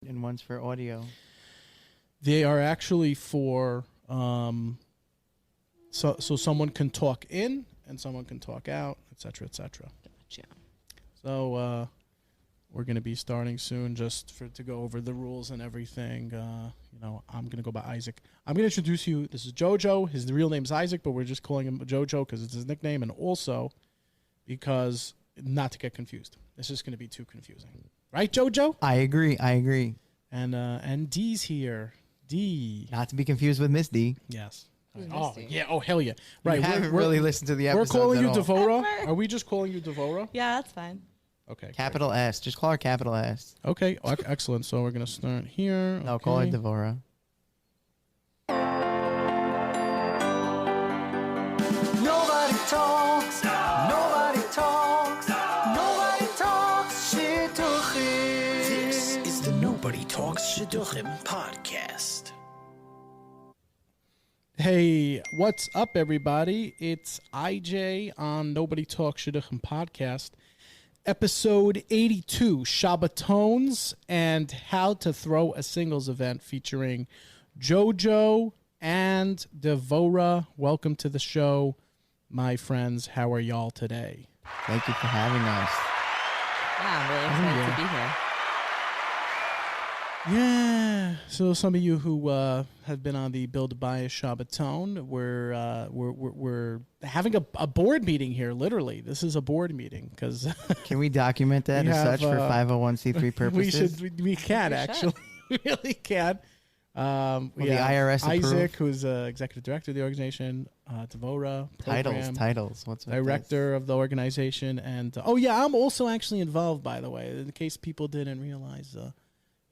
And one's for audio. They are actually for so someone can talk in and someone can talk out, etc., etc. Gotcha. So we're going to be starting soon, just to go over the rules and everything. I'm going to go by Isaac. I'm going to introduce you. This is JoJo. His real name is Isaac, but we're just calling him JoJo because it's his nickname, and also because not to get confused. It's just going to be too confusing, right, JoJo? I agree. And D's here. D. Not to be confused with Miss D. Yes. Who's Oh, Misty? yeah. Oh, hell yeah. Right. You haven't really listened to the episode. We're calling you at all. Devorah. Ever. Are we just calling you Devorah? Yeah, that's fine. Okay. Capital S. Just call her capital S. Okay. Excellent. So we're going to start here. No, call her Okay. Devorah. Nobody talks, nobody talks, nobody talks shidduchim. This is the Nobody Talks Shidduchim podcast. Hey, what's up, everybody? It's IJ on Nobody Talks Shidduchim podcast, episode 82, Shabbatons and how to throw a singles event featuring JoJo and Devorah. Welcome to the show, my friends. How are y'all today? Thank you for having us. Yeah, I'm really excited to be here. Yeah. So some of you who have been on the Build A Bayis Shabbaton, we're having a board meeting here. Literally, this is a board meeting because Can we document that We as have, such for 501c3 purposes? we can We actually we really can. We the have IRS Isaac, approve? who's executive director of the organization, Devorah, program Titles. What's with director of the organization, and I'm also actually involved. By the way, in case people didn't realize.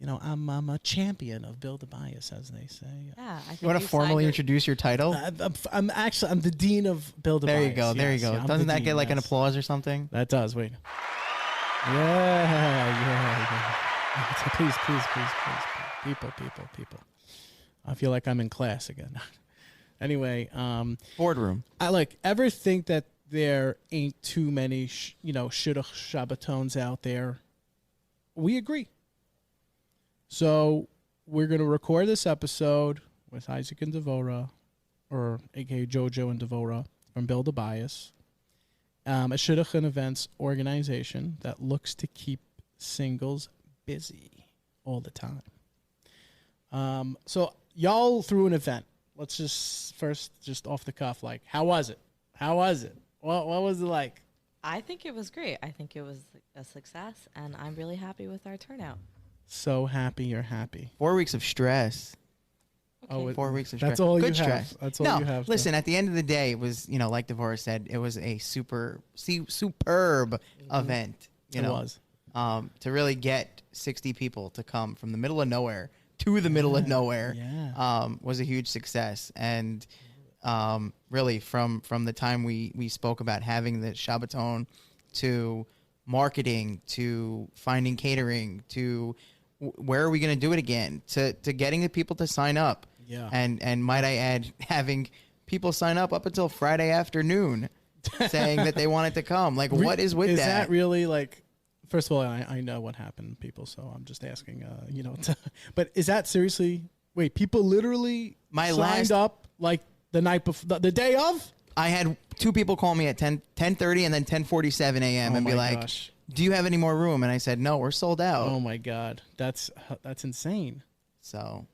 I'm a champion of Build A Bayis, as they say. Yeah, I think You want to formally introduce your title? I'm the dean of Build A Bayis. There you go. There you Yes, go. yeah, I'm Doesn't the that dean, get like an yes. applause or something? That does. Wait. Yeah. Please, people. I feel like I'm in class again. Anyway, Boardroom. I ever think that there ain't too many, shidduch Shabbatons out there. We agree. So we're going to record this episode with Isaac and Devora, or aka JoJo and Devorah from Build A Bayis, a shidduch and events organization that looks to keep singles busy all the time. So y'all threw an event. Let's just off the cuff, how was it? What was it like? I think it was great. I think it was a success, and I'm really happy with our turnout. So happy you're happy. 4 weeks of stress. Oh, 4 weeks of stress. That's all Good you stress. have. That's all No, you have. listen, at the end of the day, it was, like Devorah said, it was a superb event. It was. To really get 60 people to come from the middle of nowhere to the middle of nowhere was a huge success. And really, from the time we spoke about having the Shabbaton to marketing to finding catering to where are we going to do it again to getting the people to sign up. Yeah. And might I add, having people sign up until Friday afternoon saying that they wanted to come. What is with that? Is that really first of all, I know what happened, people, so I'm just asking, but is that seriously, wait, people literally signed up the night before, the day of? I had two people call me at 10:30 and then 10:47 a.m. and be like, gosh. do you have any more room? And I said, no, we're sold out. Oh my God. That's insane. So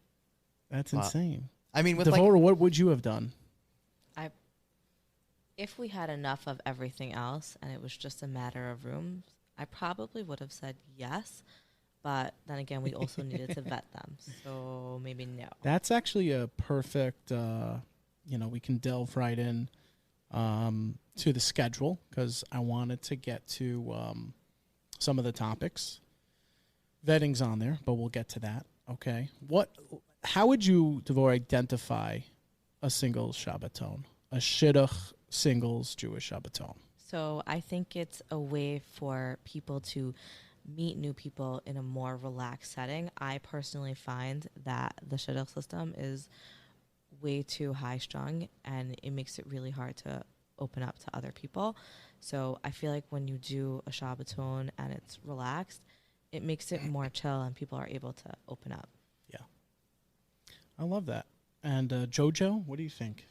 That's Wow. insane. I mean, with Devorah, what would you have done? If we had enough of everything else and it was just a matter of rooms, I probably would have said yes. But then again, we also needed to vet them. So maybe no. That's actually a perfect, we can delve right in to the schedule because I wanted to get to some of the topics. Vetting's on there, but we'll get to that. Okay. How would you, Devorah, identify a singles Shabbaton, a shidduch singles Jewish Shabbaton? So I think it's a way for people to meet new people in a more relaxed setting. I personally find that the shidduch system is way too high strung and it makes it really hard to open up to other people. So I feel like when you do a Shabbaton and it's relaxed, it makes it more chill and people are able to open up. Yeah. I love that. And Jojo, what do you think?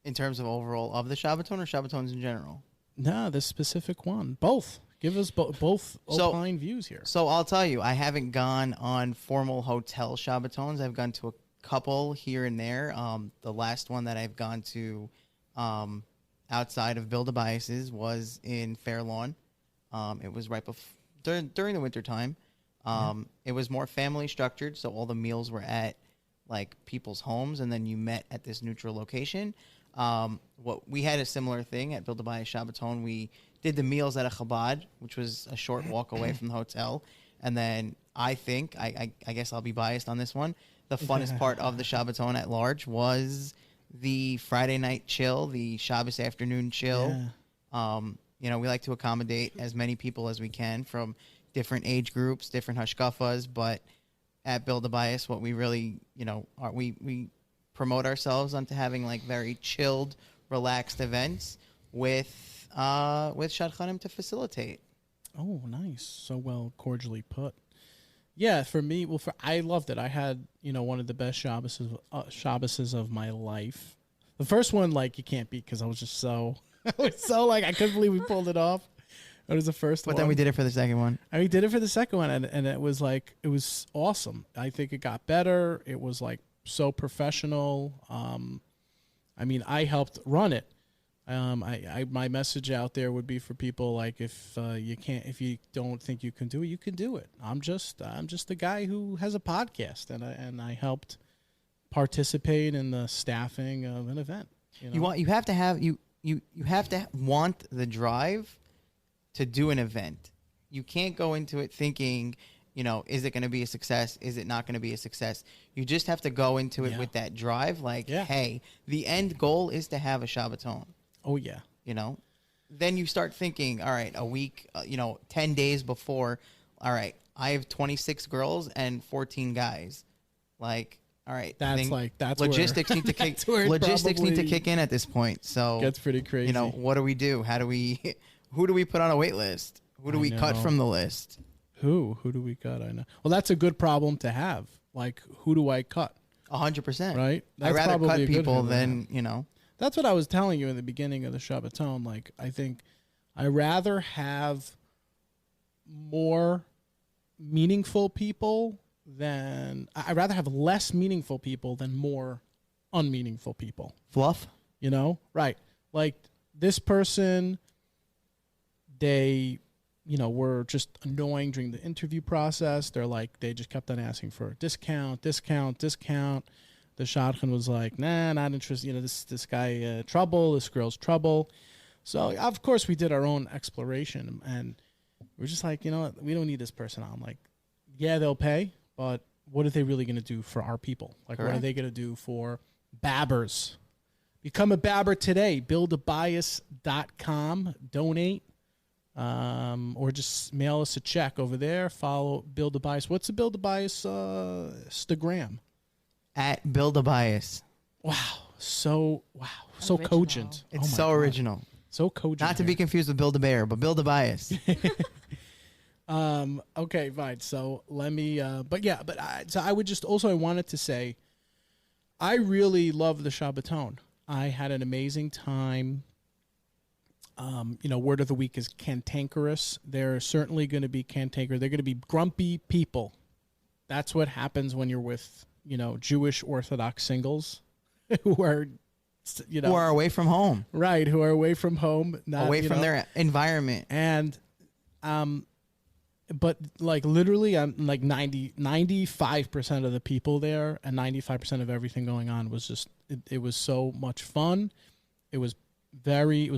In terms of overall of the Shabbaton or Shabbatons in general? No, this specific one. Both. Give us both opine views here. So I'll tell you, I haven't gone on formal hotel Shabbatons. I've gone to a couple here and there. The last one that I've gone to outside of Build A Bayis was in Fair Lawn. It was right during the winter time. It was more family structured, so all the meals were at like people's homes, and then you met at this neutral location. We had a similar thing at Build A Bayis Shabbaton. We did the meals at a Chabad, which was a short walk away from the hotel. And then I think, I guess I'll be biased on this one, the funnest part of the Shabbaton at large was the Friday night chill, the Shabbos afternoon chill. Yeah. We like to accommodate as many people as we can from different age groups, different Hashkafas, but at Build A Bayis, what we really, we promote ourselves onto having like very chilled, relaxed events with shadchanim to facilitate. Oh, nice. So well cordially put. Yeah, for me, I loved it. I had, one of the best Shabboses of my life. The first one, like, you can't beat because I was just so, I couldn't believe we pulled it off. It was the first one. But then we did it for the second one. And we did it for the second one, and it was like, it was awesome. I think it got better. It was like so professional. I helped run it. My message out there would be for people like if you don't think you can do it, you can do it. I'm just the guy who has a podcast, and I helped participate in the staffing of an event. You have to want the drive to do an event. You can't go into it thinking, is it going to be a success? Is it not going to be a success? You just have to go into it with that drive. Like, hey, the end goal is to have a Shabbaton. Oh, yeah. Then you start thinking, all right, a week, 10 days before, all right, I have 26 girls and 14 guys. Like, all right. That's logistics need to kick. Logistics need to kick in at this point. So gets pretty crazy. What do we do? Who do we put on a wait list? Who do we cut from the list? Who do we cut? I know. Well, that's a good problem to have. Like, who do I cut? 100%. Right. I'd rather cut people than That's what I was telling you in the beginning of the Shabbaton. Like, I think I rather have more meaningful people I'd rather have less meaningful people than more unmeaningful people. Fluff? Right. Like, this person, they, were just annoying during the interview process. They just kept on asking for a discount. The shadchan was like, nah, not interested. This guy, trouble. This girl's trouble. So, of course, we did our own exploration. And we're just like, we don't need this person. I'm like, yeah, they'll pay. But what are they really going to do for our people? Like, Correct. What are they going to do for babbers? Become a babber today. BuildABayis.com. Donate. Or just mail us a check over there. Follow Build A Bayis. What's the Build A Bayis Instagram? At Build A Bayis. Wow. So cogent. It's so original. So cogent. Not to be confused with Build A Bear, but Build A Bayis. Okay, fine. So let me, I wanted to say, I really love the Shabbaton. I had an amazing time. Word of the week is cantankerous. They're certainly going to be cantankerous. They're going to be grumpy people. That's what happens when you're with, Jewish Orthodox singles who are, who are away from home. Right. Who are away from home. Away from their environment. And, but like literally I'm like 95% of the people there and 95% of everything going on was just, it was so much fun. It was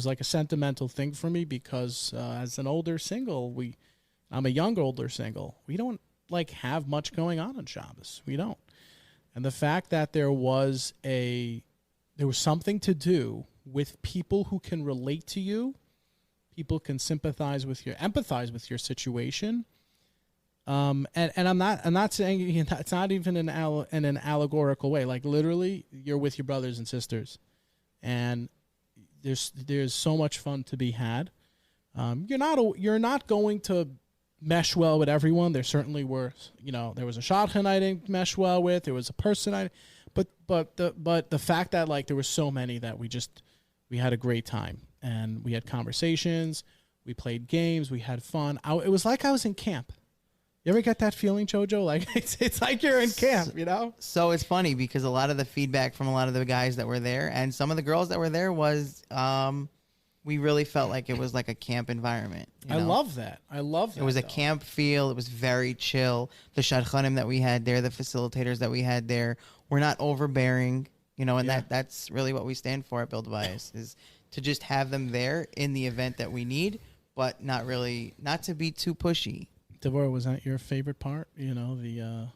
like a sentimental thing for me because as an older single, I'm a young older single. We don't like have much going on Shabbos. We don't. And the fact that there was something to do with people who can relate to you, people can empathize with your situation. And I'm not saying it's not even in an allegorical way. Like literally, you're with your brothers and sisters, and there's so much fun to be had. You're not going to mesh well with everyone. There certainly were, there was a shadchan I didn't mesh well with. There was a person but the fact that like there were so many that we had a great time, and we had conversations, we played games, we had fun. It was like I was in camp. You ever get that feeling, Jojo? Like it's like you're in camp, So it's funny because a lot of the feedback from a lot of the guys that were there and some of the girls that were there was we really felt like it was like a camp environment. I love that. It was a camp feel. It was very chill. The shadchanim that we had there, the facilitators that we had there, were not overbearing. And that's really what we stand for at Build A Bayis, is to just have them there in the event that we need, but not to be too pushy. Devorah, was that your favorite part? The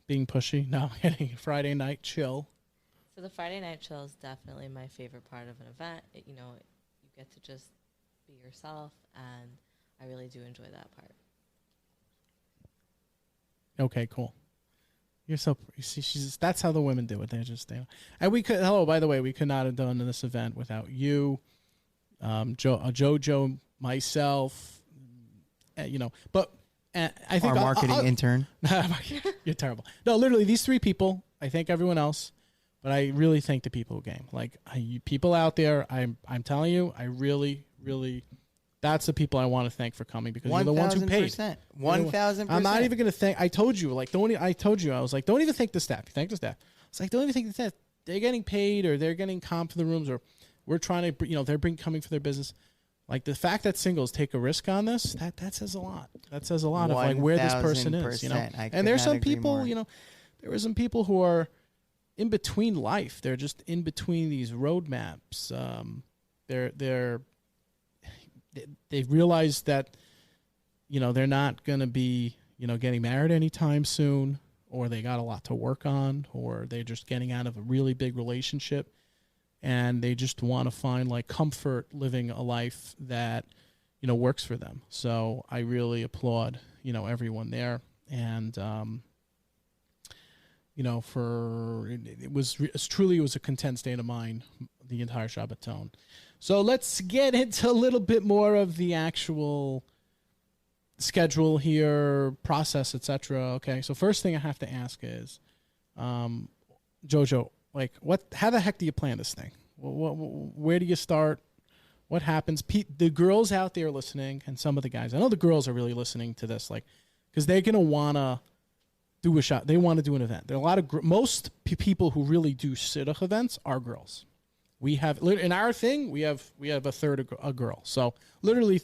being pushy? No, Friday night chill. So the Friday night chill is definitely my favorite part of an event. You get to just be yourself, and I really do enjoy that part. Okay, cool. You see, that's how the women do it. They just stay. And by the way, we could not have done this event without you, Jojo, myself. But I think our marketing intern. You're terrible. No, literally these three people. I thank everyone else, but I really thank the people who came. Like you people out there, I'm telling you, I really, really, that's the people I want to thank for coming, because you're the ones who paid. 1,000%. I'm not even going to thank. I told you, I was like, don't even thank the staff. You thank the staff. It's like, don't even thank the staff. They're getting paid, or they're getting comp for the rooms, or we're trying to, they're coming for their business. Like the fact that singles take a risk on this, that says a lot. That says a lot of like where this person is, And there's some people, there were some people who are in between life. They're just in between these roadmaps. They've realized that, they're not going to be, getting married anytime soon, or they got a lot to work on, or they're just getting out of a really big relationship. And they just want to find like comfort living a life that, works for them. So I really applaud, everyone there. And, it was a content state of mind, the entire Shabbaton. So let's get into a little bit more of the actual schedule here, process, etc. Okay. So first thing I have to ask is, Jojo, like, how the heck do you plan this thing? Where do you start? What happens? The girls out there listening, and some of the guys, I know the girls are really listening to this, like, because they're going to want to do a shot. They want to do an event. There are a lot of, most people who really do shidduch events are girls. We have, in our thing, we have a third a girl. So literally,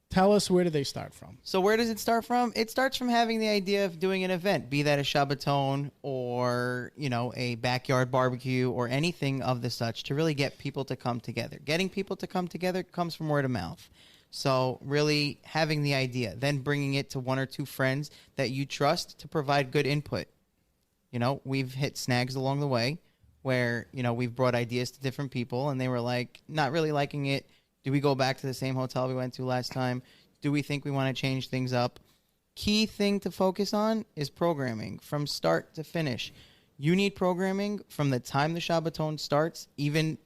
tell us, where do they start from? So where does it start from? It starts from having the idea of doing an event, be that a Shabbaton or, a backyard barbecue or anything of the such, to really get people to come together. Getting people to come together comes from word of mouth. So really having the idea, then bringing it to one or two friends that you trust to provide good input. We've hit snags along the way where, we've brought ideas to different people and they were like, not really liking it. Do we go back to the same hotel we went to last time? Do we think we want to change things up? Key thing to focus on is programming from start to finish. You need programming from the time the Shabbaton starts, even,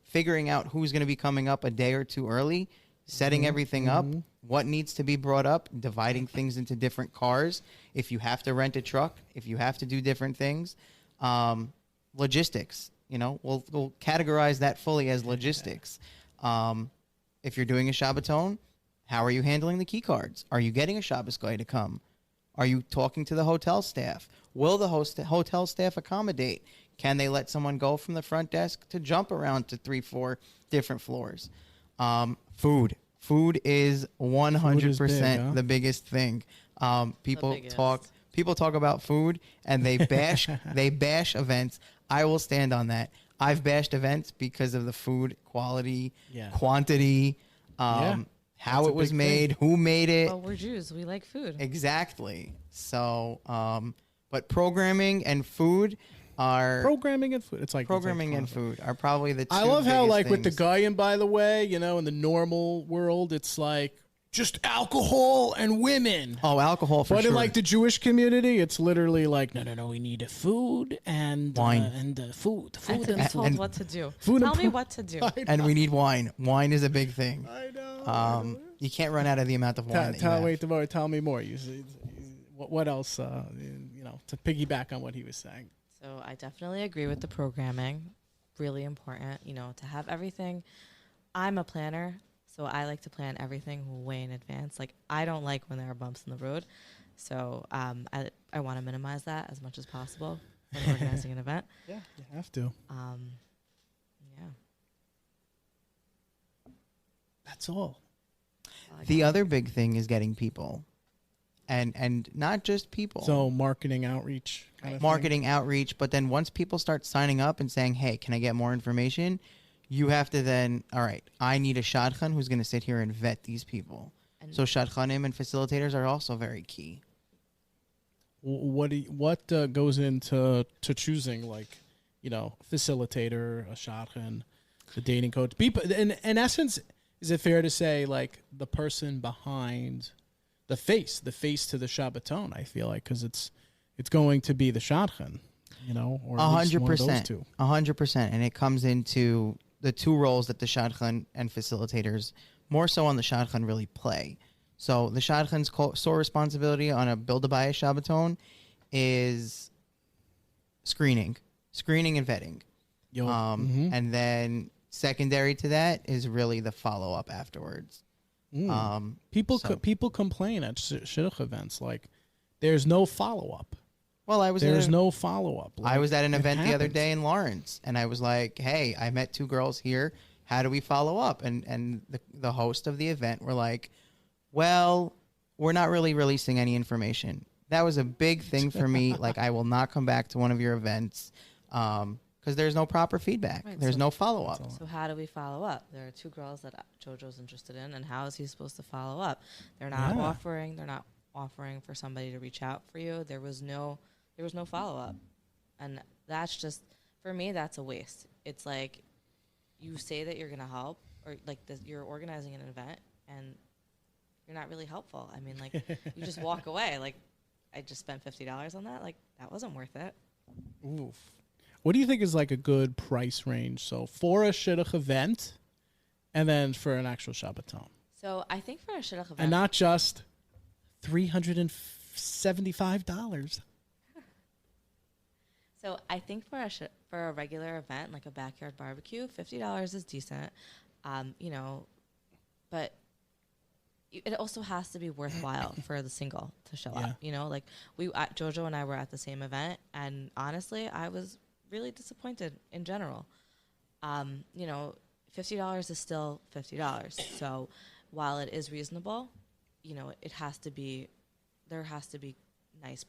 figuring out who's going to be coming up a day or two early, setting everything up, what needs to be brought up, dividing things into different cars. If you have to rent a truck, if you have to do different things, logistics, we'll categorize that fully as logistics. If you're doing a Shabbaton, how are you handling the key cards? Are you getting a Shabbos guy to come? Are you talking to the hotel staff? Will the hotel staff accommodate? Can they let someone go from the front desk to jump around to 3-4 different floors? Food is 100% the biggest thing. People talk about food and they bash events. I will stand on that. I've bashed events because of the food quality, quantity, how it was made, who made it. Well, we're Jews. We like food. Exactly. So, but programming and food are... Programming and food. It's like food are probably the two I love how, like, things. with the Goyim, by the way, in the normal world, it's like just alcohol and women. Oh, alcohol for But sure. in like the Jewish community, it's literally like, no, we need food and Wine. And food And to be and told and- what to do. Food and Tell me pro- what to do. and we need wine. Wine is a big thing. I know. You can't run out of the amount of wine that you have. Wait, Devorah, tell me more. What else? To piggyback on what he was saying. So I definitely agree with the programming. Really important, to have everything. I'm a planner, so I like to plan everything way in advance. Like, I don't like when there are bumps in the road. So I want to minimize that as much as possible when organizing an event. Yeah, you have to. Yeah. That's all. The other big thing is getting people, and not just people. So marketing outreach. Kind of marketing outreach, but then once people start signing up and saying, hey, can I get more information, you have to then, all right, I need a shadchan who's going to sit here and vet these people. So shadchanim and facilitators are also very key. What goes into choosing, like, facilitator, a shadchan, the dating coach? People, in essence, is it fair to say, like, the person behind the face to the Shabbaton? I feel like, because it's going to be the shadchan, or at least one of those two. 100%. And it comes into the two roles that the shadchan and facilitators, more so on the shadchan, really play. So the shadchan's sole responsibility on a Build A Bayis Shabbaton is screening and vetting. And then secondary to that is really the follow-up afterwards. People complain at shidduch events, like, there's no follow-up. Well, there's no follow-up. Like, I was at an event the other happens. day in Lawrence, and I was like, hey, I met two girls here. How do we follow up? And the host of the event were like, well, we're not really releasing any information. That was a big thing for me. Like, I will not come back to one of your events because there's no proper feedback. Right, There's so- no follow-up. So how do we follow up? There are two girls that JoJo's interested in, and how is he supposed to follow up? They're not offering for somebody to reach out for you. There was no follow up, and that's just, for me, that's a waste. It's like, you say that you're gonna help, or like you're organizing an event, and you're not really helpful. I mean, like, you just walk away. Like, I just spent $50 on that. Like, that wasn't worth it. Oof. What do you think is like a good price range? So for a shidduch event, and then for an actual Shabbaton, So I think for a shidduch event, and not just $375. So I think for a regular event, like a backyard barbecue, $50 is decent, but it also has to be worthwhile for the single to show up. Like, JoJo and I were at the same event, and honestly, I was really disappointed in general. $50 is still $50. So while it is reasonable, there has to be nice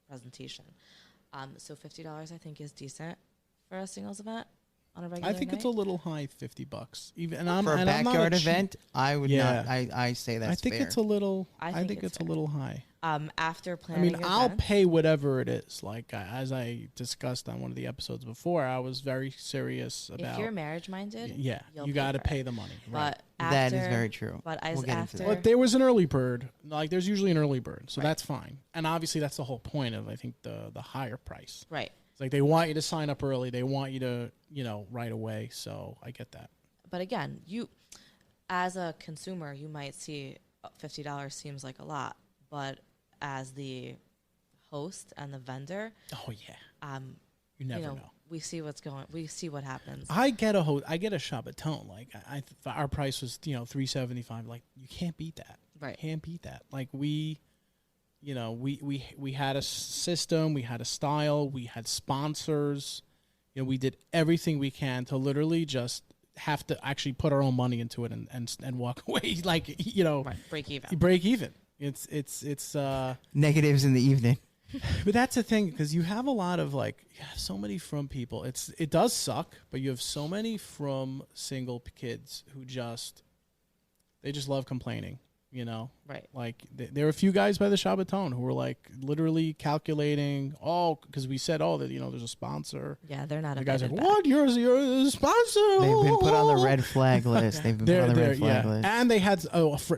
presentation. So $50 I think is decent for a singles event on a regular I think it's a night. little high, $50. Even For a backyard event, I would not. I say that's I think fair. it's a little. I I think think it's it's a little high. After I planning mean, your I'll event, pay whatever it is. Like, as I discussed on one of the episodes before, I was very serious about. if you're marriage minded, Yeah, you'll you pay got to for it. pay the money. Right. But That is after- very true. But as We'll get into after, that. But there was an early bird. Like, there's usually an early bird, so Right. that's fine. And obviously, that's the whole point of, I think, the higher price. right. It's like they want you to sign up early. They want you to, right away. So I get that. But again, you, as a consumer, you might see $50 seems like a lot, but as the host and the vendor, Oh yeah, you you never know, know. we see what's going. We see what happens. I get a Shabbaton. Like, our price was $375. Like, you can't beat that. Right. Can't beat that. Like, we had a system, we had a style, we had sponsors. We did everything we can to literally just have to actually put our own money into it and walk away. Like, Right. Break even. break even. It's Negatives in the evening. but that's the thing, because you have a lot of, like, you have so many from people. It does suck, but you have so many from single kids who they just love complaining. You know, Right. like there were a few guys by the Shabbaton who were like literally calculating because we said, that there's a sponsor. Yeah, they're not. The guys are invited like, what? You're a sponsor? They've been put on the red flag list. They've been put on the red flag list. And they had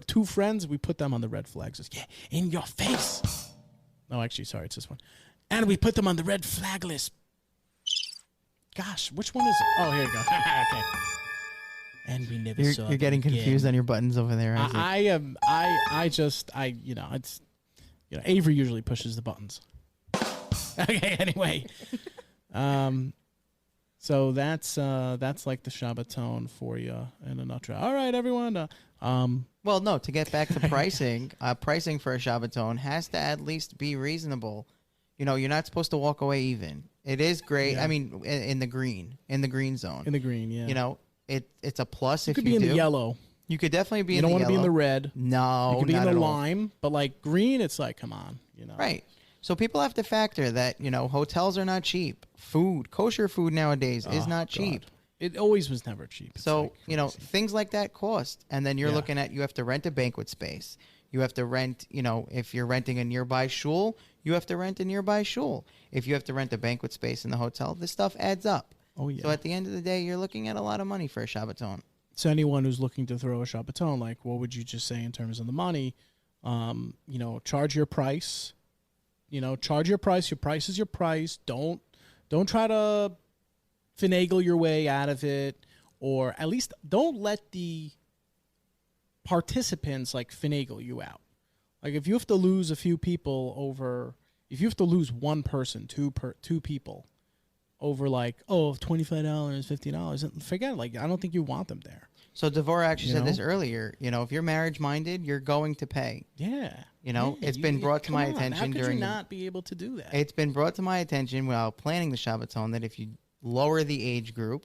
two friends. We put them on the red flags. Just, in your face. No, actually, sorry, it's this one. And we put them on the red flag list. Gosh, which one is it? Oh, here you go. Okay. And we never saw. You're getting confused on your buttons over there. Isaac. I am. It's Avery usually pushes the buttons. Okay. Anyway, so that's like the Shabbaton for you in a nutshell. All right, everyone. Well, no. To get back to pricing, pricing for a Shabbaton has to at least be reasonable. You're not supposed to walk away even. It is great. Yeah. I mean, in the green zone. In the green, yeah. It's a plus if you you could be do. in the yellow. You could definitely be in the the yellow. You don't want to be in the red. No, you could be in not the at all. lime, but like green, it's like, come on, Right. So people have to factor that, hotels are not cheap. Kosher food nowadays is not cheap. It always was never cheap. It's So, like things like that cost. And then you're looking at, you have to rent a banquet space. You have to rent, if you're renting a nearby shul, you have to rent a nearby shul. If you have to rent a banquet space in the hotel, this stuff adds up. Oh, yeah. So at the end of the day, you're looking at a lot of money for a Shabbaton. So anyone who's looking to throw a Shabbaton, like, what would you just say in terms of the money? Charge your price. Charge your price. Your price is your price. Don't try to finagle your way out of it, or at least don't let the participants like finagle you out. Like if you have to lose a few people if you have to lose one person, two people over like, $25, $50, forget it. Like, I don't think you want them there. So Devorah actually said this earlier. If you're marriage minded, you're going to pay. Yeah. It's been brought to my attention How could during. you not be able to do that? It's been brought to my attention while planning the Shabbaton that if you lower the age group,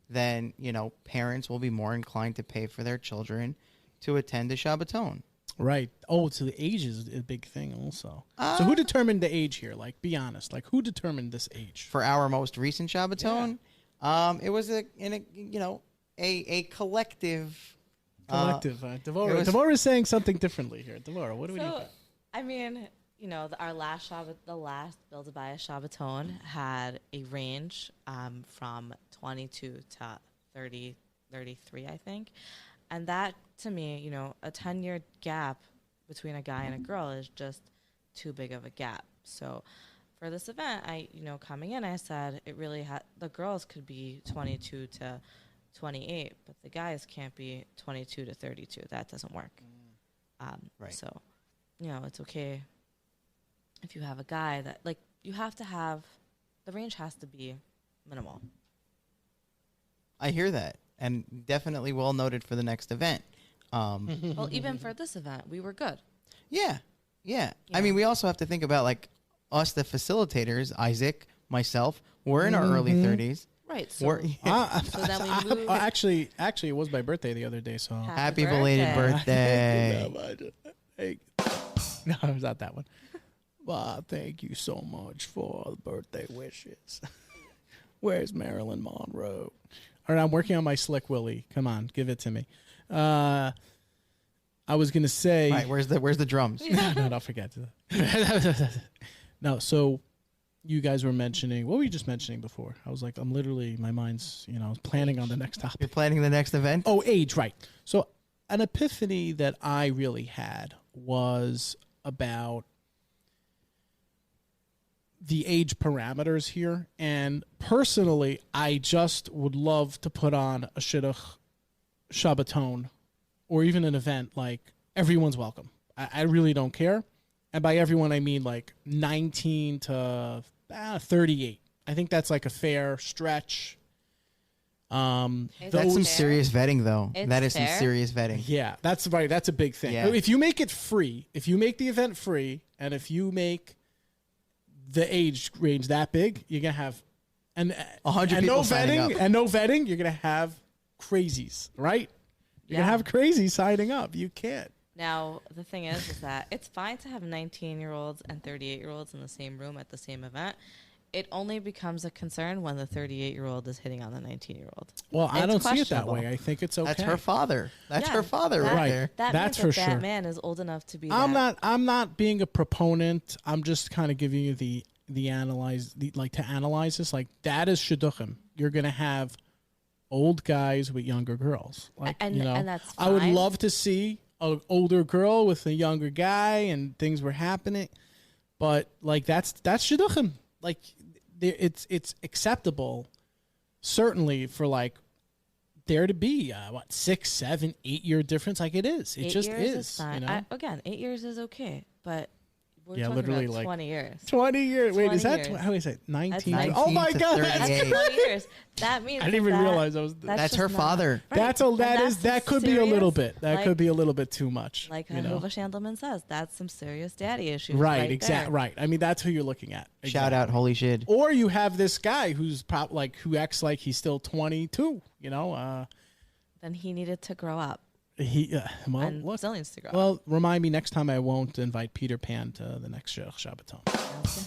then parents will be more inclined to pay for their children to attend the Shabbaton. Right. Oh, so the age is a big thing also. So who determined the age here? Like, be honest. Like, who determined this age? For our most recent Shabbaton, it was a collective. Collective. Devorah is saying something differently here. Devorah, what do we do? I mean, our last the last Build A Bayis Shabbaton had a range from 22 to 30, 33, I think. And that, to me, a 10-year gap between a guy and a girl is just too big of a gap. So for this event, coming in, I said it really the girls could be 22 to 28, but the guys can't be 22 to 32. That doesn't work. Right. So, it's okay if you have a guy that, like, you have to have, the range has to be minimal. I hear that. And definitely well noted for the next event. Well, even for this event, we were good. Yeah. I mean, we also have to think about, like, us, the facilitators, Isaac, myself, we're in our early 30s. Right. So then we moved. Actually, it was my birthday the other day. So Happy belated birthday. No, it was not that one. Well, thank you so much for the birthday wishes. Where's Marilyn Monroe? All right, I'm working on my Slick Willie. Come on, give it to me. I was gonna say. All right, where's the drums? No, don't forget. No, so you guys were mentioning, what were you just mentioning before? I was like, my mind's, I was planning on the next topic. You're planning the next event? Oh, age, right. So an epiphany that I really had was about the age parameters here. And personally, I just would love to put on a shidduch, Shabbaton, or even an event like everyone's welcome. I really don't care. And by everyone, I mean like 19 to 38. I think that's like a fair stretch. That's some serious vetting, though. That is some serious vetting. Yeah, that's right. That's a big thing. Yeah. If you make it free, if you make the event free, and if you make the age range that big, you're gonna have 100 people signing up. And no vetting, you're gonna have crazies, right? You're gonna have crazies signing up. You can't. Now, the thing is that it's fine to have 19-year-olds and 38-year-olds in the same room at the same event. it only becomes a concern when the 38-year-old is hitting on the 19-year-old. Well, I It's don't see it that questionable. way. I think it's okay. That's her father. That's Yeah, her father that- right there. That That's means for that sure. man is old enough to be. I'm not being a proponent. I'm just kind of giving you the to analyze this. Like, that is shidduchim. You're gonna have old guys with younger girls. Like, And that's I would fine. love to see an older girl with a younger guy and things were happening, but like that's shidduchim. Like, it's acceptable, certainly, for like there to be 6, 7, 8 year difference. Like, it is. It 8 just years is. fine. You know? Again, 8 years is okay, but we're Yeah, talking literally, about like, 20 years. 20 years. Wait, is 20 that years. how is it? 19? That's Oh my 19 to god. 38. 20 years. That means I didn't even realize I was. That's just her not- father. Right. That could be a little bit. That like- could be a little bit too much. Like you know? Hova Shandelman says, that's some serious daddy issues. Right, exactly. exact. Right. I mean, that's who you're looking at. Shout out, holy shit. Or you have this guy who's who acts like he's still 22. You know, Then he needed to grow up. he well, And look. still needs to grow up. Well, remind me next time I won't invite Peter Pan to the next Shabbaton.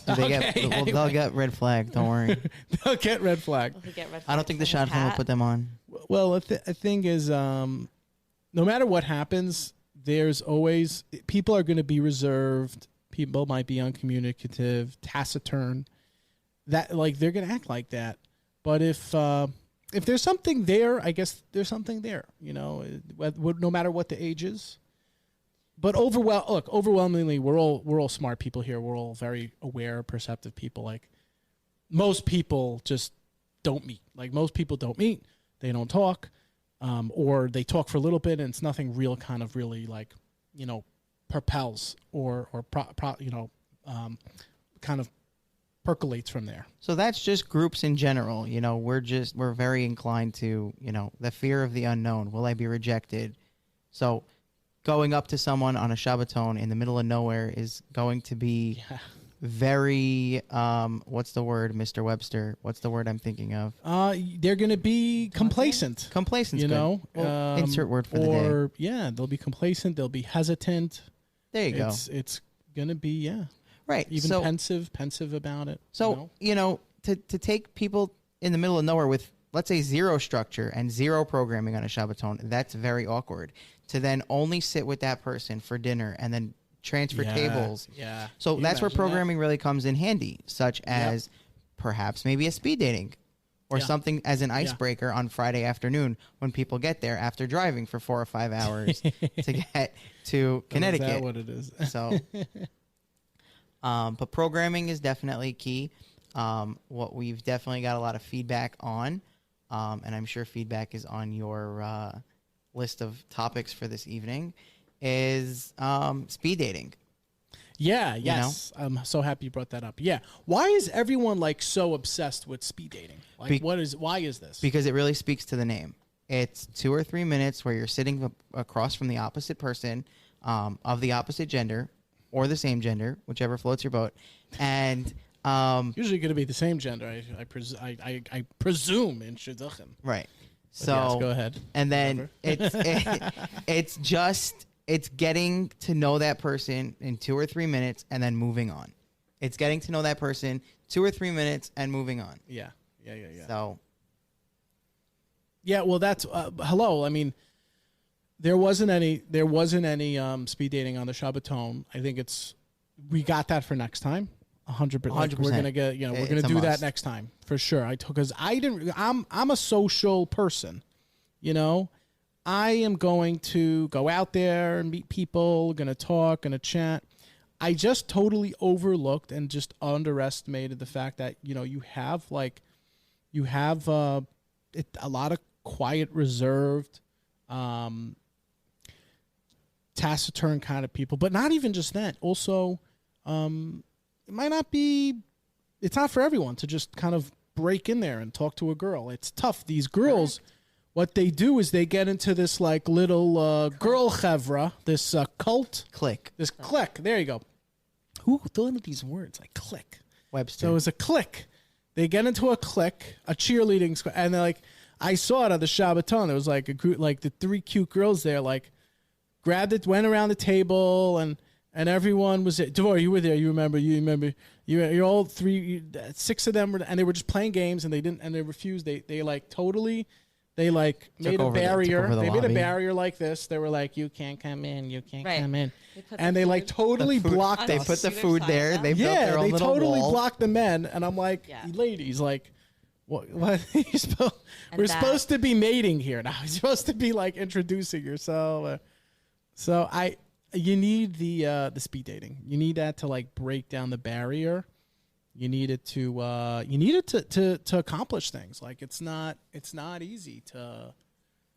Do they get, Okay, well, they'll get red flag. Don't worry. They'll get red flag. Will he get red I don't flags think the from his shadchan will hat? put them on. Well, the thing is, no matter what happens, there's always people are going to be reserved. People might be uncommunicative, taciturn. That like they're going to act like that. But if there's something there, I guess there's something there. You know, no matter what the age is. But overwhelmingly, we're all smart people here. We're all very aware, perceptive people. Like, most people just don't meet. Like, most people don't meet. They don't talk, or they talk for a little bit, and it's nothing real. Kind of really like, you know, propels or kind of percolates from there. So that's just groups in general. You know, we're very inclined to, you know, the fear of the unknown. Will I be rejected? So going up to someone on a Shabbaton in the middle of nowhere is going to be very, what's the word, Mr. Webster? What's the word I'm thinking of? They're going to be complacent. Complacent. You know, insert word for the day. or they'll be complacent. They'll be hesitant. There you go. It's going to be Right. even so, pensive about it. So, you know, to take people in the middle of nowhere with, let's say, zero structure and zero programming on a Shabbaton, that's very awkward. To then only sit with that person for dinner and then transfer tables. Yeah. So Can you that's where imagine that? programming really comes in handy, such as perhaps maybe a speed dating or Yeah. something as an icebreaker on Friday afternoon when people get there after driving for 4 or 5 hours to get to Connecticut. Is that what it is? So, but programming is definitely key. What we've definitely got a lot of feedback on, and I'm sure feedback is on your list of topics for this evening, is speed dating. Yeah, yes. I'm so happy you brought that up. Yeah. Why is everyone like so obsessed with speed dating? Like, why is this? Because it really speaks to the name. It's 2 or 3 minutes where you're sitting across from the opposite person of the opposite gender or the same gender, whichever floats your boat, and usually going to be the same gender. I presume in shidduchim. right. But So yes, go ahead. And then it's getting to know that person in 2 or 3 minutes and then moving on. It's getting to know that person 2 or 3 minutes and moving on. Yeah. So Yeah, well, that's hello. I mean, there wasn't any speed dating on the Shabbaton. I think we got that for next time. 100%. Like, we're gonna get we're gonna It's a do that must. next time for sure. I'm a social person, you know. I am going to go out there and meet people, gonna talk, gonna chat. I just totally overlooked and just underestimated the fact that, you know, you have a lot of quiet, reserved, taciturn kind of people, but not even just that. Also, it's not for everyone to just kind of break in there and talk to a girl. It's tough. These girls, what they do is they get into this like little girl chevra, this cult. click. This clique. There you go. Who thought of these words? Like clique. Webster. So it was a clique. They get into a clique, a cheerleading squad, and they're like, I saw it on the Shabbaton. There was like a group, like the 3 cute girls there, like grabbed it, went around the table, and and everyone was at Devorah. You were there. You remember. You're all six of them were, and they were just playing games, and they refused. They like totally. They like made a barrier. They made a barrier like this. They were like, "You can't come in. You can't come in." And they like totally blocked. They put the food there. They built their own little totally wall. blocked the men. And I'm like, ladies, like, what? We're supposed to be mating here now. You're supposed to be like introducing yourself. You need the speed dating. You need that to like break down the barrier. You need it to accomplish things. Like it's not easy to.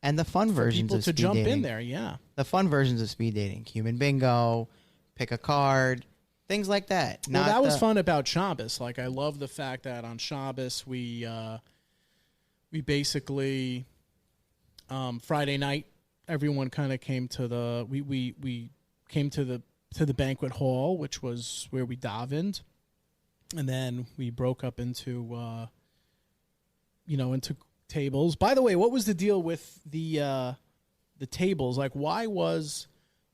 And the fun versions people of to speed jump dating. in there, yeah. The fun versions of speed dating, human bingo, pick a card, things like that. Well, that was fun about Shabbos. Like I love the fact that on Shabbos we basically Friday night everyone kind of came to the we came to the banquet hall, which was where we davened. And then we broke up into into tables. By the way, what was the deal with the tables? Like, why were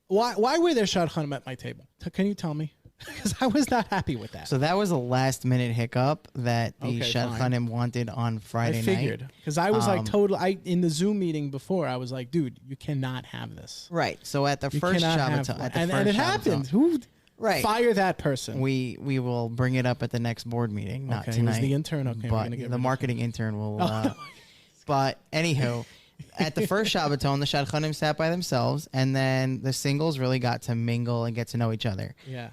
there shadchanim at my table? Can you tell me? Because I was not happy with that. So that was a last minute hiccup that the shadchanim wanted on Friday night. I figured because I was like in the Zoom meeting before. I was like, dude, you cannot have this. Right. So at the first Shabbaton, and it happened. Who? Right. Fire that person. We will bring it up at the next board meeting, not tonight. It was the intern. Okay, but the marketing intern will. But anywho, at the first Shabbaton, the shadchanim sat by themselves, and then the singles really got to mingle and get to know each other. Yeah.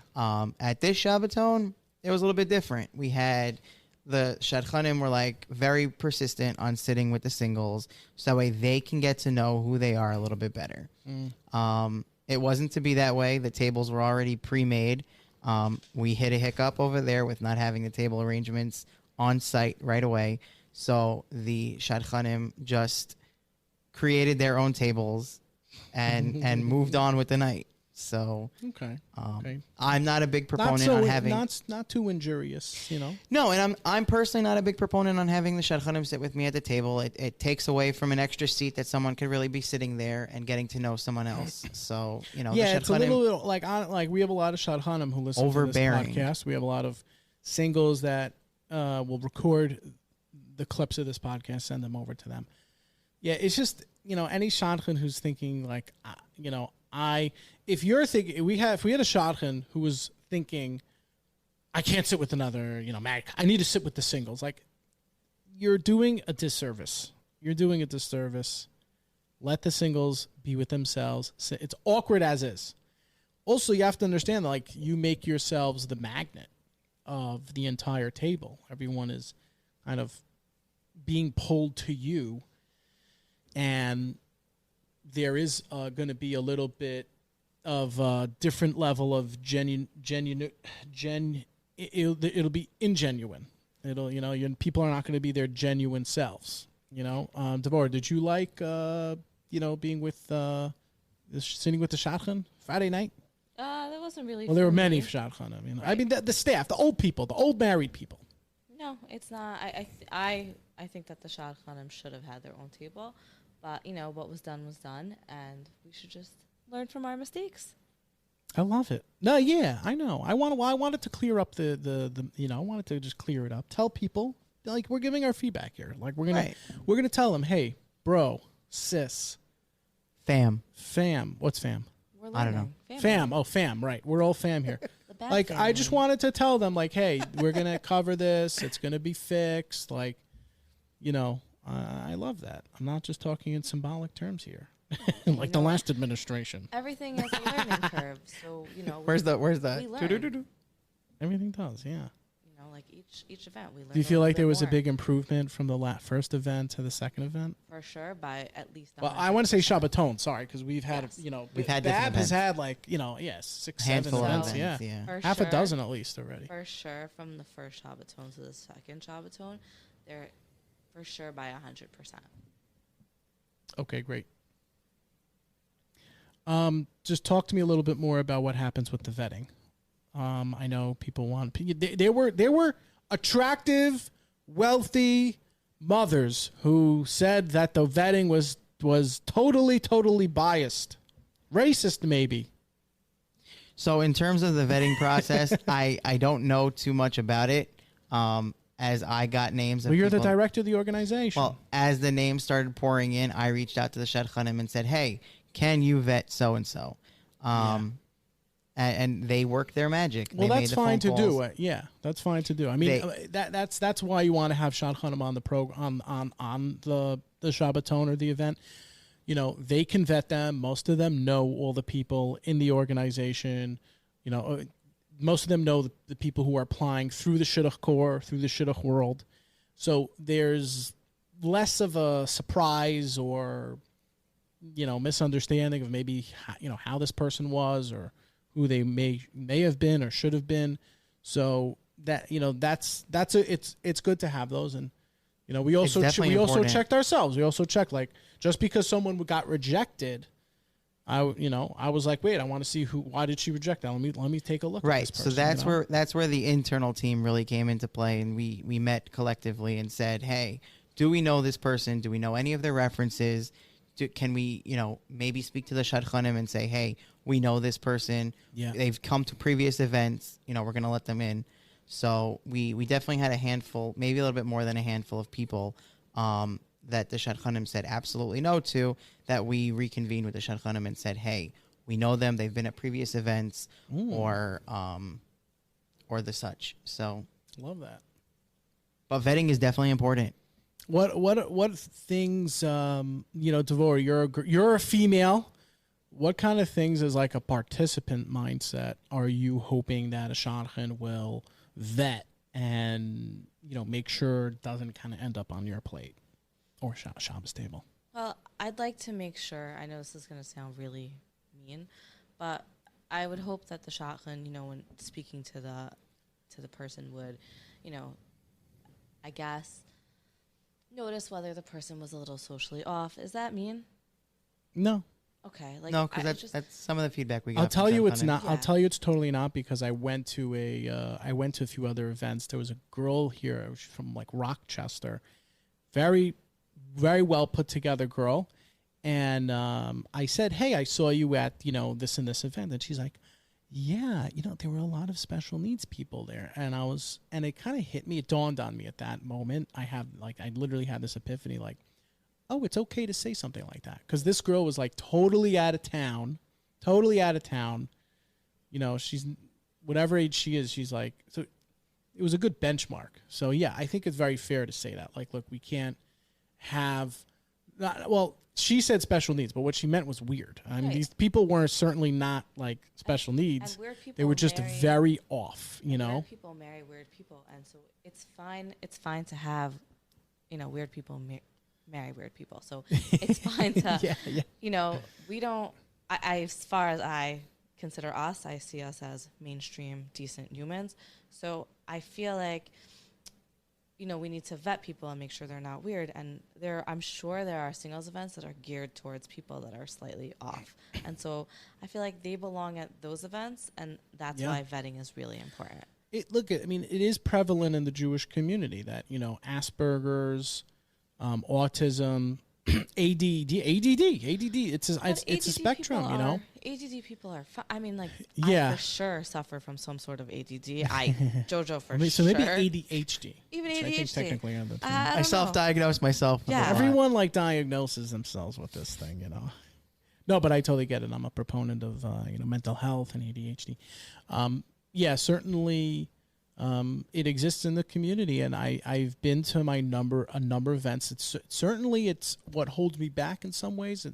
At this Shabbaton, it was a little bit different. We had the shadchanim were like very persistent on sitting with the singles, so that way they can get to know who they are a little bit better. It wasn't to be that way. The tables were already pre-made. We hit a hiccup over there with not having the table arrangements on site right away. So the shadchanim just created their own tables and moved on with the night. So I'm not a big proponent on having not too injurious, No, and I'm personally not a big proponent on having the shadchanim sit with me at the table. It takes away from an extra seat that someone could really be sitting there and getting to know someone else. So yeah, it's a little like we have a lot of shadchanim who listen to this podcast. We have a lot of singles that will record the clips of this podcast, send them over to them. Yeah, it's just any shadchan who's thinking like if you're thinking if we had a shadchan who was thinking I can't sit with another mag, I need to sit with the singles, like you're doing a disservice. Let the singles be with themselves. It's awkward as is. Also, you have to understand that like you make yourselves the magnet of the entire table. Everyone is kind of being pulled to you, and there is going to be a little bit of a different level of it'll be ingenuine. People are not going to be their genuine selves. Devorah, did you like being with sitting with the shadchan Friday night? That wasn't really. Well, there were many shadchan. I mean, the staff, the old people, the old married people. No, it's not. I think that the shadchanim should have had their own table, but what was done, and we should just learn from our mistakes. I love it. No, yeah, I know. I wanted to clear up I wanted to just clear it up. Tell people like we're giving our feedback here. Like we're gonna tell them, hey, bro, sis, fam. What's fam? We're I don't know. Fam. Oh, fam. Right. We're all fam here. Like family. I just wanted to tell them, like, hey, we're gonna cover this. It's gonna be fixed. Like, I love that. I'm not just talking in symbolic terms here, like the last administration. Everything is a learning curve, so Where's the? We learn. Everything does, yeah. Like each event, we learn. Do you feel like there was more. a big improvement from the first event to the second event? For sure, by at least. Well, I want to say Shabbaton. Sorry, because we've had we've had Bab has had like 6, 7 events. Yeah, half a dozen at least already. For sure, from the first Shabbaton to the second Shabbaton, they're for sure by 100%. Okay, great. Just talk to me a little bit more about what happens with the vetting. I know people want. There were attractive, wealthy mothers who said that the vetting was totally biased, racist maybe. So in terms of the vetting process, I don't know too much about it. As I got names of Well, you're the people, director of the organization. well, as the names started pouring in, I reached out to the shadchanim and said, "Hey, can you vet so and so?" And they worked their magic. Well, They made that's the fine phone to do calls. it. Yeah, that's fine to do. I mean, that's why you want to have shadchanim on the on the Shabbaton or the event. You know, they can vet them. Most of them know all the people in the organization. You know, most of them know the people who are applying through the shidduch core, through the shidduch world. So there's less of a surprise or, you know, misunderstanding of maybe, you know, how this person was or who they may have been or should have been. So that, you know, it's good to have those. And, you know, we also checked ourselves. We also checked, like, just because someone got rejected, I was like, wait, I want to see why did she reject that? Let me take a look. Right. At this person, So that's where the internal team really came into play, and we met collectively and said, hey, do we know this person? Do we know any of their references? Can we, you know, maybe speak to the shadchanim and say, hey, we know this person. Yeah. They've come to previous events. You know, we're going to let them in. So we definitely had a handful, maybe a little bit more than a handful of people that the shadchanim said absolutely no to, that we reconvened with the shadchanim and said, hey, we know them. They've been at previous events or the such. So love that. But vetting is definitely important. What things, you know, Devorah, you're a female. What kind of things as like a participant mindset are you hoping that a shadchan will vet and, you know, make sure it doesn't kind of end up on your plate or Shabbos table? Well, I'd like to make sure, I know this is going to sound really mean, but I would hope that the shadchan, you know, when speaking to the person would, you know, I guess, notice whether the person was a little socially off. Is that mean? No. Okay. Like, no, because that's some of the feedback we got. I'll tell you it's not. Yeah. I'll tell you it's totally not, because I went to a few other events. There was a girl here from like Rochester, very, very well put together girl, and I said, hey, I saw you at, you know, this and this event, and she's like, yeah, you know, there were a lot of special needs people there, and it kind of hit me. It dawned on me at that moment. I literally had this epiphany, like, oh, it's okay to say something like that. Because this girl was like totally out of town. You know, she's whatever age she is, she's like, so it was a good benchmark. So yeah, I think it's very fair to say that. Like, look, we can't have, she said special needs, but what she meant was weird. I mean, these people weren't certainly not like special needs. And weird people they were just very off, you know? Weird people marry weird people. And so it's fine to have, you know, weird people marry weird people. So it's fine to, you know, we don't, as far as I consider us, I see us as mainstream, decent humans. So I feel like, you know, we need to vet people and make sure they're not weird. And I'm sure there are singles events that are geared towards people that are slightly off. And so I feel like they belong at those events, and that's why vetting is really important. I mean, it is prevalent in the Jewish community that, you know, Asperger's, autism, ADD. It's a spectrum, you know. ADD people are. I mean, like, yeah. I for sure suffer from some sort of ADD. JoJo for so sure. maybe ADHD. Even ADHD. I think technically on the team. I self-diagnosed myself. Yeah. Everyone like diagnoses themselves with this thing, you know. No, but I totally get it. I'm a proponent of you know, mental health and ADHD. Yeah, certainly. It exists in the community, and I've been to a number of events. It's what holds me back in some ways.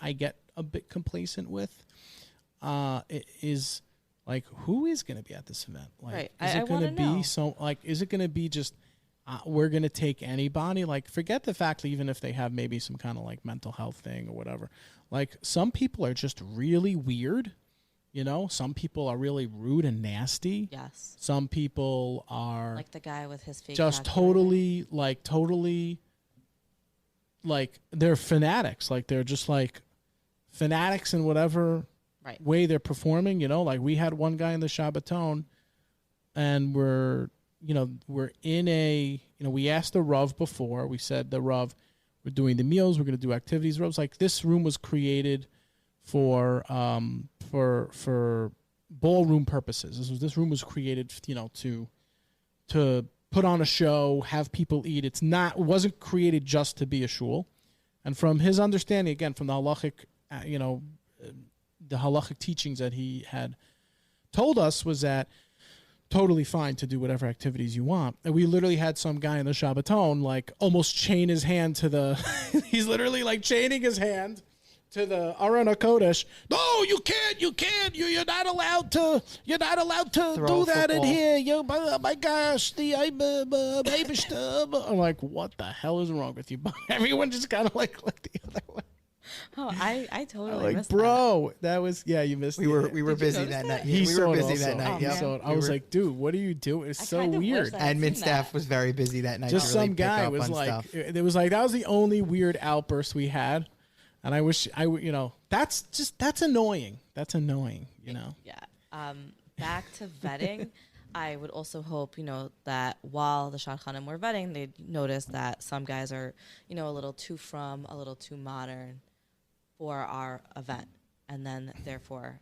I get a bit complacent with. It is like, who is going to be at this event? Like, right. Is it going to be so? Like, is it going to be just we're going to take anybody? Like, forget the fact that even if they have maybe some kind of like mental health thing or whatever. Like, some people are just really weird. You know, some people are really rude and nasty. Yes. Some people are like the guy with his fake just calculator. totally, they're fanatics. Like, they're just like fanatics in whatever way they're performing. You know, like we had one guy in the Shabbaton, and we're in a, you know, we asked the Rav before. We said, the Rav, we're doing the meals, we're going to do activities. Rav's like, this room was created for ballroom purposes. This room was created, to put on a show, have people eat. It wasn't created just to be a shul. And from his understanding, again, from the halachic, the halachic teachings that he had told us was that totally fine to do whatever activities you want. And we literally had some guy in the Shabbaton like almost chain his hand to the he's literally like chaining his hand to the Aron HaKodesh. No, you can't. You're not allowed to do that in here. Oh my gosh, I'm like, what the hell is wrong with you? Everyone just kind of like looked the other way. Oh, I totally missed bro, that was you missed. We were busy that night. We were busy that night. Yeah, I was like, dude, what are you doing? It's so weird. Admin staff was very busy that night. Just to really some guy was like, stuff. It was like that was the only weird outburst we had, and I wish that's annoying. That's annoying. Yeah. Back to vetting. I would also hope, that while the shadchanim were vetting, they'd notice that some guys are, a little too a little too modern for our event. And then, therefore...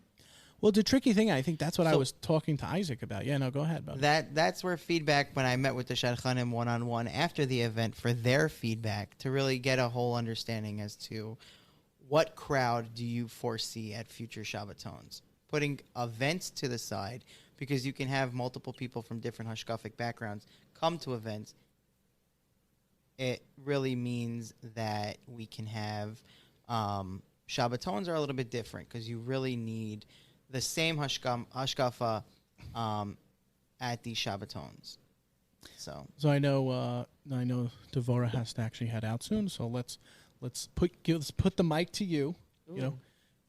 Well, the tricky thing, I think that's what I was talking to Isaac about. Yeah, no, go ahead, buddy. That's where feedback, when I met with the shadchanim one-on-one after the event for their feedback, to really get a whole understanding as to what crowd do you foresee at future Shabbatons. Putting events to the side, because you can have multiple people from different Hashkafic backgrounds come to events. It really means that we can have Shabbatons are a little bit different because you really need the same Hashkafa at these Shabbatons. So I know Devorah has to actually head out soon. So let's put the mic to you. Ooh.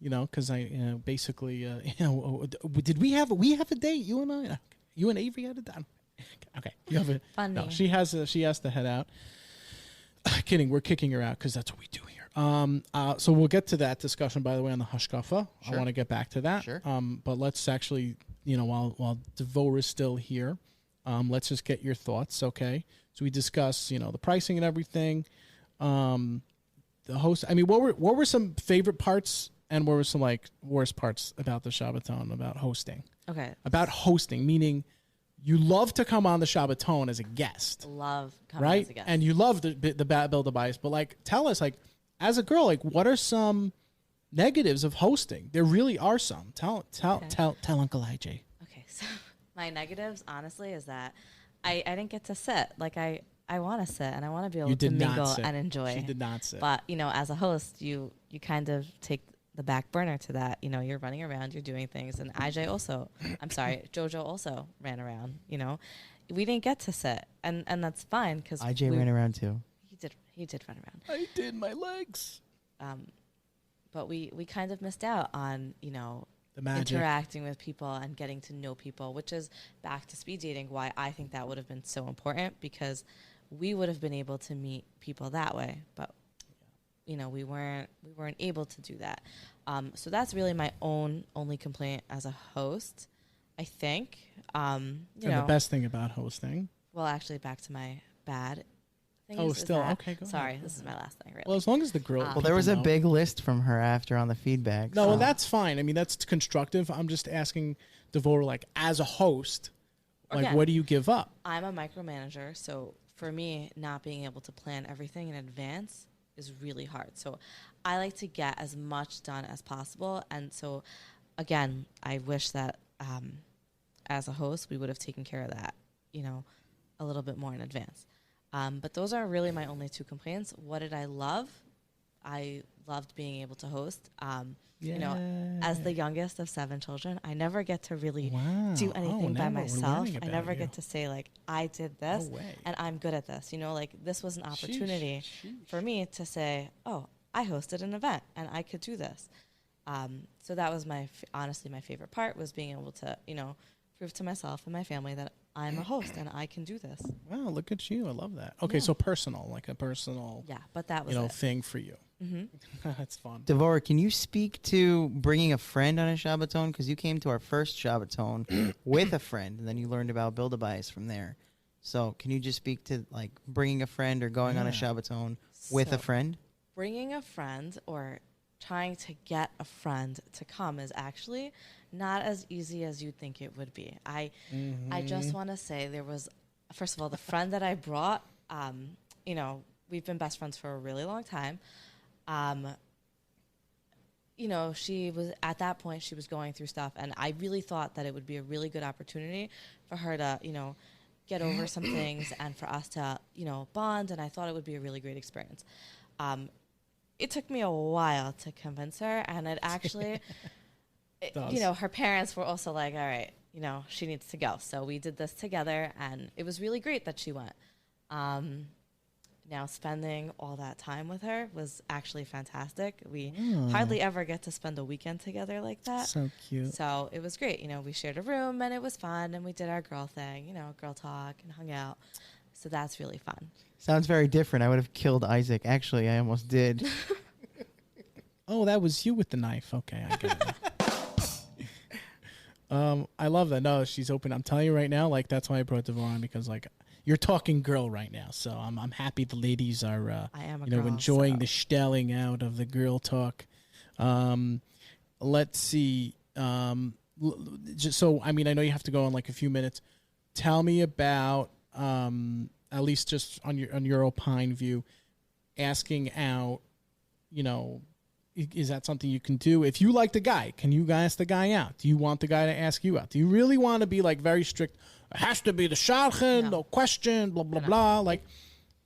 Because I basically, did we have a date? You and I, you and Avery had a date. Okay, you have a funny. No, she has to head out. Kidding, we're kicking her out because that's what we do here. So we'll get to that discussion, by the way, on the Hashkafa. Sure. I want to get back to that. Sure. But let's actually, while Devorah is still here, let's just get your thoughts, okay? So we discuss, the pricing and everything. The host. I mean, what were some favorite parts? And what were some worst parts about the Shabbaton, about hosting? Okay. About hosting, meaning you love to come on the Shabbaton as a guest. Love coming right? as a guest. And you love the Build A Bayis, but tell us, as a girl, what are some negatives of hosting? There really are some. Tell Uncle IJ. Okay, so my negatives, honestly, is that I didn't get to sit. I want to sit and I want to be able to mingle and enjoy. She did not sit. But, as a host, you kind of take the back burner to that. You're running around, you're doing things. And Jojo also ran around, We didn't get to sit. And that's fine because IJ ran around too. He did run around. I did my legs. But we kind of missed out on, the magic. Interacting with people and getting to know people, which is back to speed dating, why I think that would have been so important, because we would have been able to meet people that way. But we weren't able to do that. So that's really my only complaint as a host, I think. The best thing about hosting. Well, actually, back to my bad things. Oh, still okay. Go sorry, ahead. This is my last thing. Really. Well, as long as the girl. Well, there was a big list from her after on the feedback. No, well, that's fine. I mean, that's constructive. I'm just asking Devorah, as a host, what do you give up? I'm a micromanager, so for me, not being able to plan everything in advance is really hard. So I like to get as much done as possible. And so, again, I wish that as a host, we would have taken care of that, a little bit more in advance. But those are really my only two complaints. What did I love? I loved being able to host. As the youngest of 7 children, I never get to really do anything by myself. I never get to say, I did this and I'm good at this. This was an opportunity for me to say, oh, I hosted an event and I could do this. So that was honestly my favorite part, was being able to, prove to myself and my family that I'm a host and I can do this. Wow, look at you. I love that. Okay, so personal, a personal but that was thing for you. Mm-hmm. That's fun. Devorah, can you speak to bringing a friend on a Shabbaton? Because you came to our first Shabbaton with a friend, and then you learned about Build A Bayis from there. So can you just speak to bringing a friend or going on a Shabbaton with a friend? Bringing a friend or trying to get a friend to come is actually not as easy as you'd think it would be. I just want to say there was, first of all, the friend that I brought, you know, we've been best friends for a really long time. You know, she was at that point, she was going through stuff, and I really thought that it would be a really good opportunity for her to, you know, get over some things and for us to, you know, bond, and I thought it would be a really great experience. It took me a while to convince her, and it actually, you know, her parents were also like, all right, you know, she needs to go. So we did this together, and it was really great that she went. Now, spending all that time with her was actually fantastic. We hardly ever get to spend a weekend together like that. So cute. So it was great. You know, we shared a room, and it was fun, and we did our girl thing, you know, girl talk and hung out. So that's really fun. Sounds very different. I would have killed Isaac. Actually, I almost did. Oh, that was you with the knife. Okay, I get it. I love that. No, she's open. I'm telling you right now, like, that's why I brought Devorah on, because, like, you're talking girl right now. So I'm happy the ladies are, I am a you know, girl, enjoying so. the stelling out of the girl talk. Let's see. Just so, I mean, I know you have to go in like a few minutes. Tell me about, at least just on your opine view, asking out, you know, is that something you can do? If you like the guy, can you ask the guy out? Do you want the guy to ask you out? Do you really want to be like very strict? It has to be the shadchan, no question, blah, blah, blah. Like,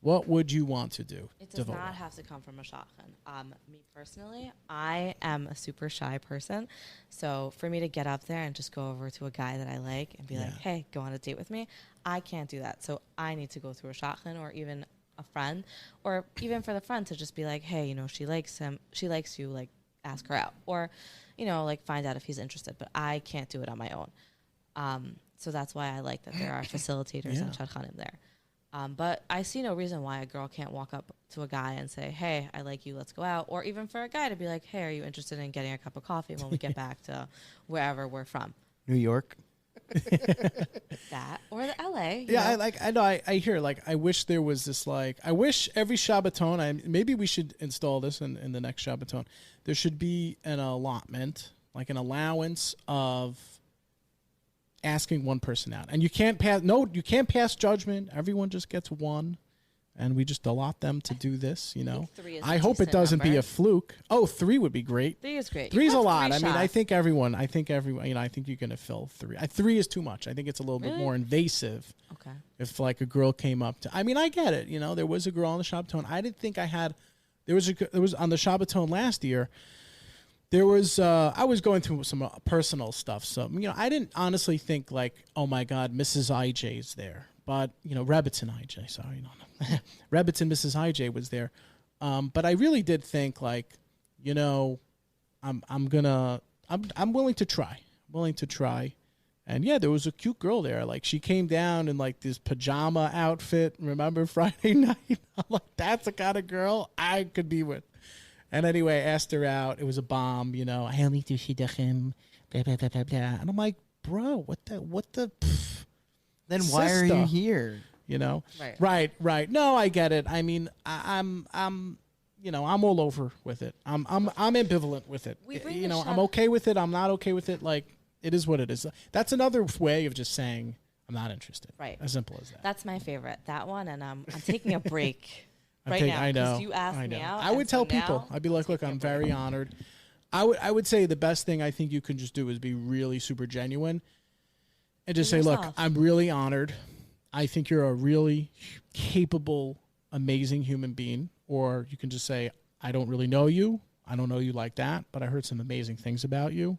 what would you want to do? It does Devorah? not have to come from a shadchan. Me personally, I am a super shy person. So for me to get up there and just go over to a guy that I like and be like, hey, go on a date with me, I can't do that. So I need to go through a shadchan or even a friend, or even for the friend to just be like, hey, you know, she likes him, she likes you, like, ask her out. Or, you know, like, find out if he's interested. But I can't do it on my own. So that's why I like that there are facilitators and shadchanim there. But I see no reason why a girl can't walk up to a guy and say, hey, I like you, let's go out. Or even for a guy to be like, hey, are you interested in getting a cup of coffee when we get back to wherever we're from? New York. That or the LA. Yeah, I know. I hear, like, I wish there was this, like, I wish every Shabbaton, maybe we should install this in the next Shabbaton. There should be an allotment, like an allowance of asking one person out, and you can't pass judgment. Everyone just gets one, and we just allot them to do this. You know, I hope it doesn't be a fluke. Oh, 3 would be great. 3 is great. 3's a lot. I mean, I think everyone. You know, I think you're gonna fill 3. 3 is too much. I think it's a little bit more invasive. Okay. If like a girl came up to, I mean, I get it. You know, there was a girl on the Shabbaton. I didn't think I had. There was on the Shabbaton last year. There was, I was going through some personal stuff. So, you know, I didn't honestly think like, oh my God, Mrs. IJ's there. But, you know, Rebbitzin IJ, sorry, no. Rebbitzin Mrs. IJ was there. But I really did think like, you know, I'm willing to try. And yeah, there was a cute girl there. Like, she came down in like this pajama outfit. Remember Friday night? I'm like, that's the kind of girl I could be with. And anyway, I asked her out. It was a bomb, you know. I only do shidduchim, blah, blah, blah, blah, blah. And I'm like, bro, what the pff, Then why are you here? You know? Right. No, I get it. I mean, I'm you know, I'm all over with it. I'm ambivalent with it. You know, I'm okay with it. I'm not okay with it. Like, it is what it is. That's another way of just saying I'm not interested. Right. As simple as that. That's my favorite. That one, and I'm taking a break. Now, I know. you asked me out. I would tell people. I'd be like, look, I'm very honored. I would say the best thing I think you can just do is be really super genuine and just say, look, I'm really honored. I think you're a really capable, amazing human being. Or you can just say, I don't really know you. I don't know you like that, but I heard some amazing things about you.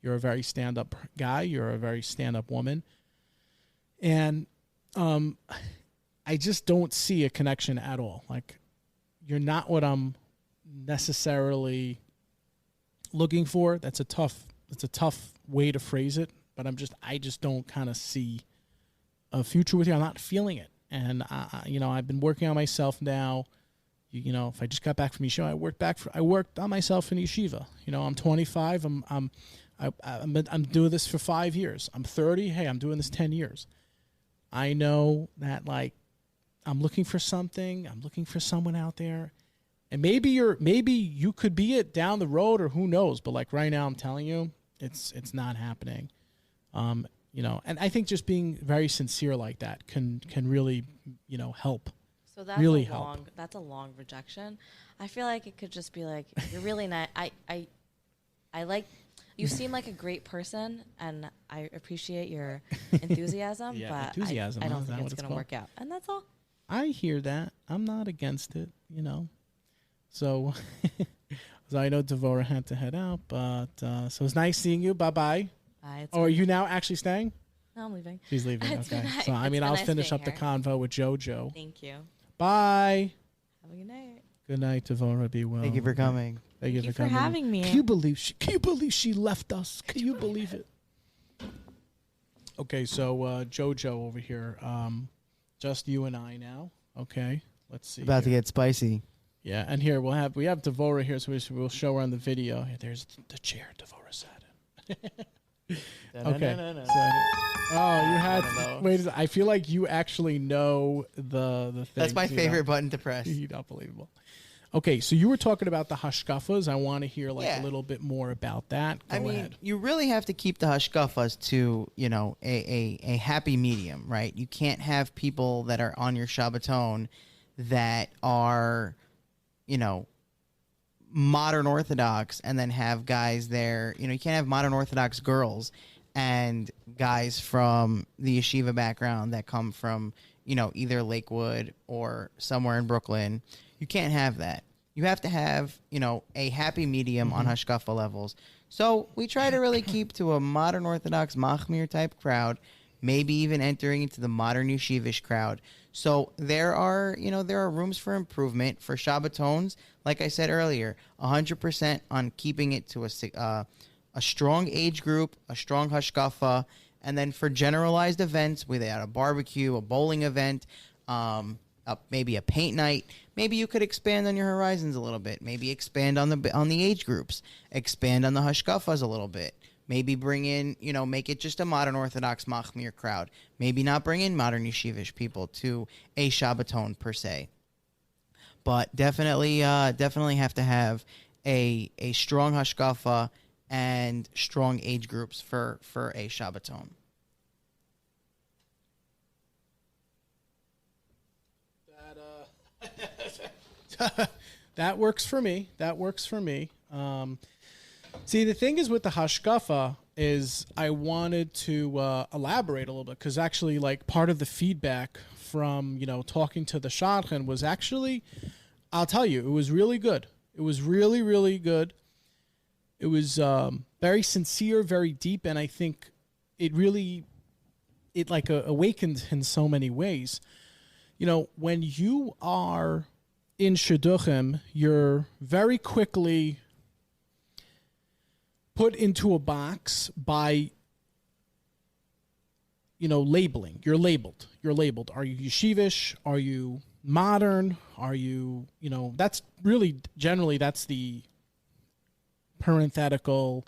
You're a very stand-up guy. You're a very stand-up woman. And I just don't see a connection at all. Like, you're not what I'm necessarily looking for. That's a tough way to phrase it, but I just don't kind of see a future with you. I'm not feeling it. And you know, I've been working on myself now. You know, if I just got back from yeshiva, I worked on myself in yeshiva. You know, I'm 25. I'm doing this for 5 years. I'm 30. Hey, I'm doing this 10 years. I know that, like, I'm looking for something. I'm looking for someone out there. And maybe you could be it down the road, or who knows. But like right now, I'm telling you, It's not happening. You know, and I think just being very sincere like that can really, you know, help. So that's really a help. long. That's a long rejection. I feel like it could just be like, you're really nice. I like. You seem like a great person, and I appreciate your enthusiasm. Yeah, but enthusiasm, I huh? don't Is that think what it's it's going to called? work out, and that's all. I hear that. I'm not against it, you know. So, so I know Devorah had to head out, but so it's nice seeing you. Bye-bye. It's Oh, are been- you now actually staying? No, I'm leaving. She's leaving. It's Okay. been nice. So, I It's mean, been I'll nice finish being up the here. convo with JoJo. Thank you. Bye. Have a good night. Good night, Devorah. Be well. Thank you for Okay. coming. Thank you Thank you for for coming. having me. Can you believe she left us? Can you believe it? Okay, so JoJo over here. Just you and I now. Okay. Let's see. About to here. get spicy. Yeah, and here we have Devorah here, so we'll show her on the video. Here, there's the chair Devorah sat in. Okay. So, you had. Wait, I feel like you actually know the thing. That's my favorite button to press. Unbelievable. Okay, so you were talking about the Hashkafas. I want to hear Yeah. a little bit more about that. Go I mean, ahead. you really have to keep the Hashkafas to, you know, a happy medium, right? You can't have people that are on your Shabbaton that are, you know, modern Orthodox and then have guys there. You know, you can't have modern Orthodox girls and guys from the yeshiva background that come from, you know, either Lakewood or somewhere in Brooklyn. You can't have that. You have to have, you know, a happy medium on Hashkafa levels. So we try to really keep to a modern Orthodox Machmir type crowd, maybe even entering into the modern yeshivish crowd. So there are rooms for improvement for Shabbatons. Like I said earlier, 100% on keeping it to a strong age group, a strong Hashkafa, and then for generalized events, whether at a barbecue, a bowling event, maybe a paint night. Maybe you could expand on your horizons a little bit. Maybe expand on the age groups. Expand on the Hashkafas a little bit. Maybe bring in, you know, make it just a modern Orthodox Machmir crowd. Maybe not bring in modern yeshivish people to a Shabbaton per se. But definitely have to have a strong Hashkafa and strong age groups for a Shabbaton. That works for me. See, the thing is with the Hashkafa is I wanted to elaborate a little bit because actually, like, part of the feedback from, you know, talking to the shadchan was actually, I'll tell you, it was really good. It was really, really good. It was very sincere, very deep, and I think it awakened in so many ways. You know, when you are in shidduchim, you're very quickly put into a box by, you know, labeling. You're labeled. Are you yeshivish? Are you modern? Are you, you know, that's really, generally, that's the parenthetical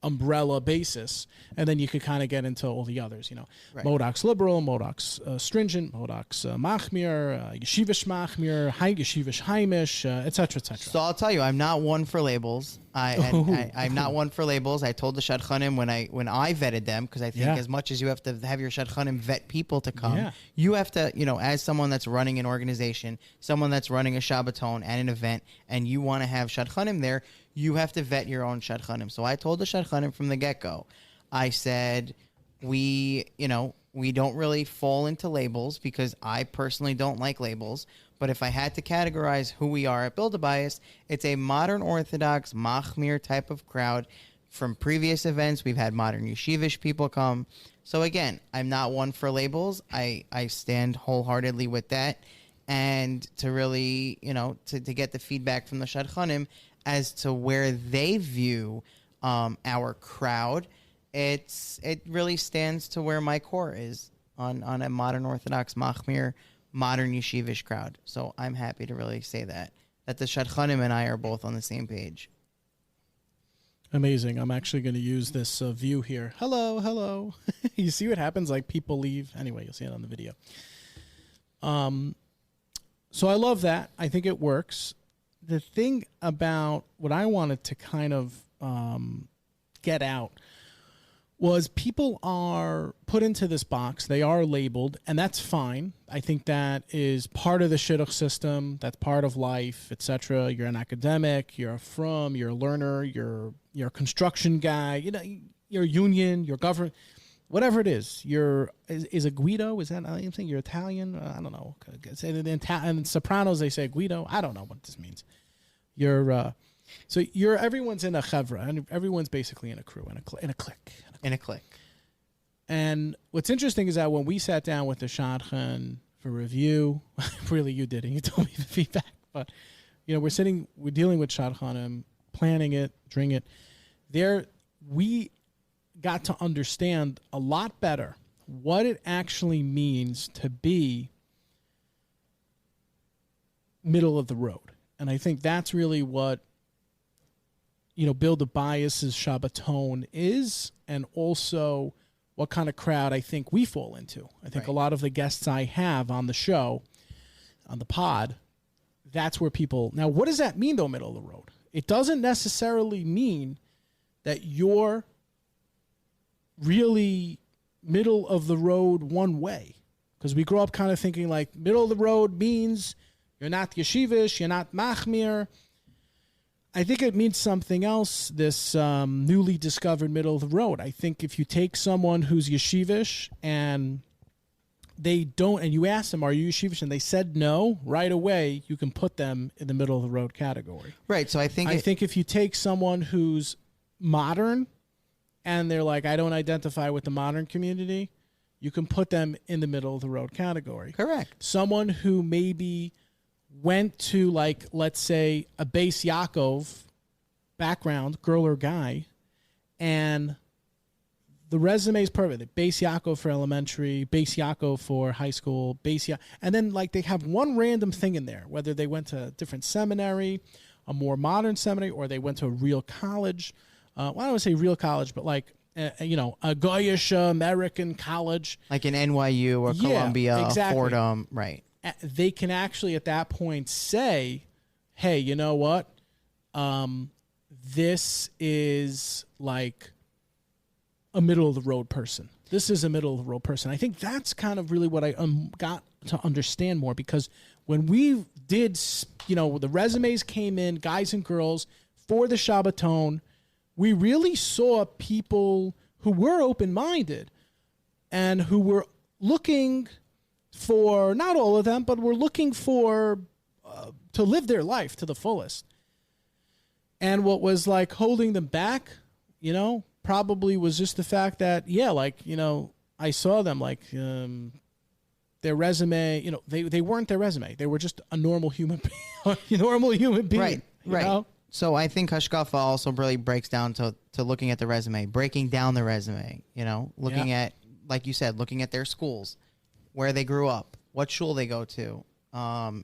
umbrella basis, and then you could kind of get into all the others, you know, Right. Modox liberal, Modox stringent, Modox machmir, yeshivish machmir, yeshivish heimish, etc., etc. So I'll tell you, I'm not one for labels. I'm not one for labels. I told the shadchanim when I vetted them, because I think as much as you have to have your shadchanim vet people to come, you have to, you know, as someone that's running an organization, someone that's running a Shabbaton and an event, and you want to have shadchanim there, you have to vet your own shadchanim. So I told the shadchanim from the get-go, I said, we don't really fall into labels because I personally don't like labels. But if I had to categorize who we are at Build A Bayis, it's a modern Orthodox Machmir type of crowd. From previous events, we've had modern yeshivish people come. So again, I'm not one for labels. I stand wholeheartedly with that. And to really, you know, to get the feedback from the shadchanim as to where they view our crowd, it really stands to where my core is on a modern Orthodox Machmir, modern yeshivish crowd. So I'm happy to really say that the shadchanim and I are both on the same page. Amazing. I'm actually going to use this view here. Hello. You see what happens? Like, people leave. Anyway, you'll see it on the video. So I love that. I think it works. The thing about what I wanted to kind of get out was people are put into this box. They are labeled, and that's fine. I think that is part of the shidduch system. That's part of life, etc. You're an academic. You're you're a learner. You're a construction guy. You know, you're a union. You're government. Whatever it is, is a Guido? Is that how you think? You're Italian? I don't know. In Sopranos, they say Guido. I don't know what this means. Everyone's in a chevra, and everyone's basically in a crew, in a clique. In a clique. And what's interesting is that when we sat down with the shadchan for review, really you did, and you told me the feedback, but we're dealing with shadchanim, planning it, doing it. We got to understand a lot better what it actually means to be middle of the road. And I think that's really what Build A Bayis' Shabbaton is, and also what kind of crowd I think we fall into. I think a lot of the guests I have on the show, on the pod, that's where people... Now, what does that mean, though, middle of the road? It doesn't necessarily mean that you're really middle of the road one way. Because we grow up kind of thinking like middle of the road means you're not yeshivish, you're not machmir. I think it means something else, this newly discovered middle of the road. I think if you take someone who's yeshivish and they don't, and you ask them, are you yeshivish? And they said no, right away, you can put them in the middle of the road category. Right, so I think if you take someone who's modern and they're like, I don't identify with the modern community, you can put them in the middle of the road category. Correct. Someone who maybe went to, like, let's say, a Beis Yaakov background, girl or guy, and the resume is perfect. Beis Yaakov for elementary, Beis Yaakov for high school, and then like they have one random thing in there, whether they went to a different seminary, a more modern seminary, or they went to a real college. Well, I don't want to say real college, but like a Goyish American college, like an NYU or Columbia, exactly. Fordham, right? They can actually at that point say, hey, you know what? This is like a middle of the road person. This is a middle of the road person. I think that's kind of really what I got to understand more, because when we did, the resumes came in, guys and girls, for the Shabbaton, we really saw people who were open-minded and who were looking for, not all of them, but were looking for to live their life to the fullest. And what was like holding them back, probably was just the fact that, I saw them like their resume, they weren't their resume. They were just a normal human being. Right. So I think Hashkafa also really breaks down to looking at the resume, breaking down the resume, looking at, like you said, looking at their schools, where they grew up, what shul they go to, all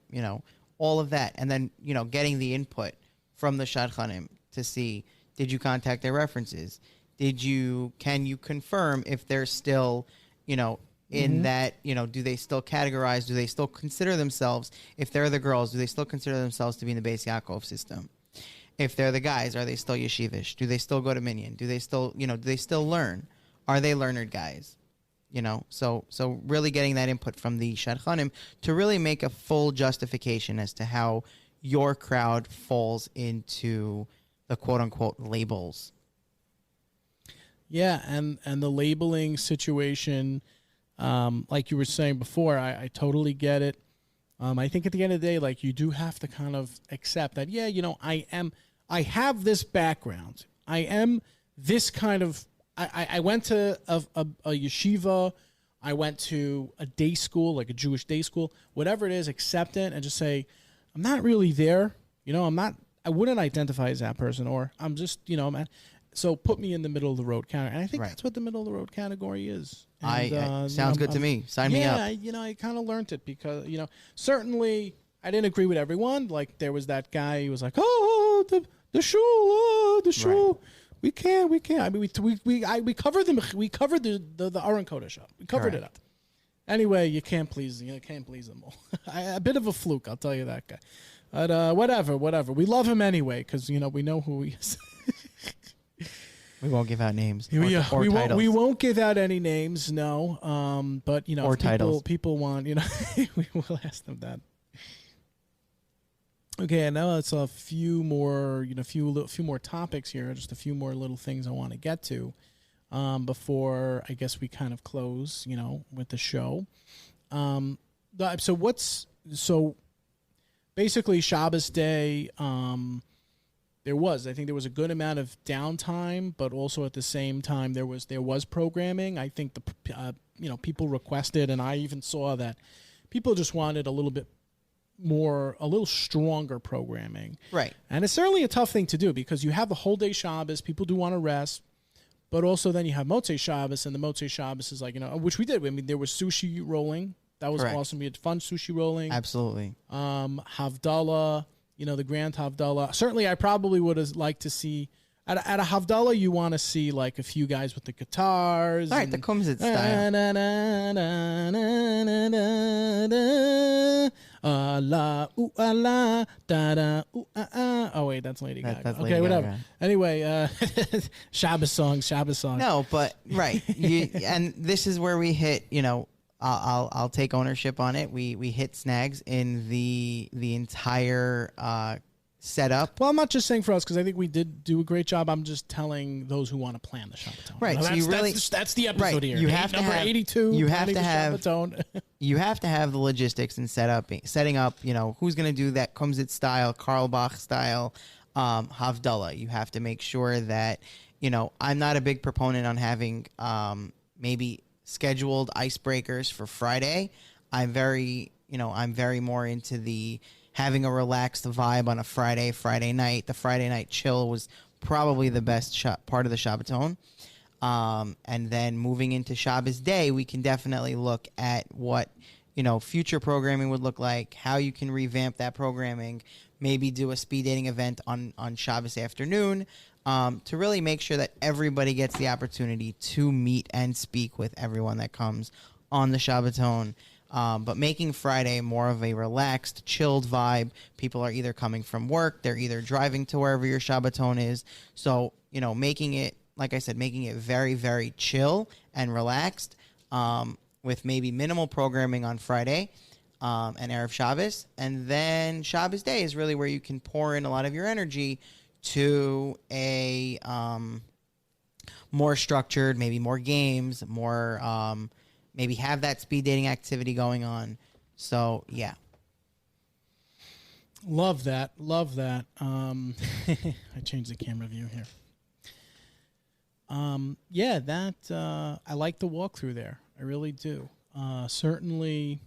of that. And then, getting the input from the shadchanim to see, did you contact their references? Can you confirm if they're still, in that, do they still categorize? Do they still consider themselves, if they're the girls, do they still consider themselves to be in the Beis Yaakov system? If they're the guys, are they still yeshivish? Do they still go to minyan? Do they still, do they still learn? Are they learned guys? So really getting that input from the shadchanim to really make a full justification as to how your crowd falls into the quote-unquote labels. Yeah, and the labeling situation, like you were saying before, I totally get it. I think at the end of the day, like, you do have to kind of accept that, I have this background. I am this kind of, I went to a yeshiva, I went to a day school, like a Jewish day school, whatever it is, accept it and just say, I'm not really there. I wouldn't identify as that person, or I'm just, so put me in the middle of the road category. And I think that's what the middle of the road category is. And, sounds good to me. Sign me up. I kind of learned it because, certainly I didn't agree with everyone. Like, there was that guy who was like, the shul. Right. We can't. I mean, we covered the Aron Kodesh up. We covered it up. Anyway, you can't please them all. A bit of a fluke, I'll tell you that guy. But whatever. We love him anyway because we know who he is. We won't give out names. We titles. we won't give out any names, no. But or if titles. people want, we will ask them that. Okay, and now it's a few more, few more topics here, just a few more little things I want to get to before I guess we kind of close, with the show. So basically Shabbos day, there was a good amount of downtime, but also at the same time there was programming. I think people requested, and I even saw that people just wanted a little stronger programming. Right. And it's certainly a tough thing to do because you have the whole day Shabbos, people do want to rest, but also then you have Motzei Shabbos, and the Motzei Shabbos is like, which we did. I mean, there was sushi rolling. That was Correct. awesome. We had fun sushi rolling. Absolutely. Havdalah, the Grand Havdalah. Certainly, I probably would have liked to see at a Havdalah. You want to see like a few guys with the guitars. All right, the Kumsit style. Oh wait, that's Lady Gaga. That's Okay, Lady whatever. Gaga. Anyway, Shabbos song. No, but right. And this is where we hit. I'll take ownership on it. We hit snags in the entire setup. Well, I'm not just saying for us because I think we did do a great job. I'm just telling those who want to plan the Shabbaton. Right. So that's the episode right, here. You have number to have, 82. You have to have Shabbaton. You have to have the logistics and setting up. Who's going to do that Kumsit style, Karl Bach style, Havdalah. You have to make sure that I'm not a big proponent on having maybe scheduled icebreakers for Friday. I'm very more into the having a relaxed vibe on a Friday night. The Friday night chill was probably the best part of the Shabbaton. And then moving into Shabbos day, we can definitely look at what, future programming would look like, how you can revamp that programming, maybe do a speed dating event on Shabbos afternoon, to really make sure that everybody gets the opportunity to meet and speak with everyone that comes on the Shabbaton. But making Friday more of a relaxed, chilled vibe. People are either coming from work, they're either driving to wherever your Shabbaton is. So, making it, like I said, making it very, very chill and relaxed, with maybe minimal programming on Friday and Erev Shabbos. And then Shabbos day is really where you can pour in a lot of your energy to a more structured, maybe more games, more... maybe have that speed dating activity going on. So, yeah. Love that. I changed the camera view here. I like the walkthrough there. I really do. Certainly,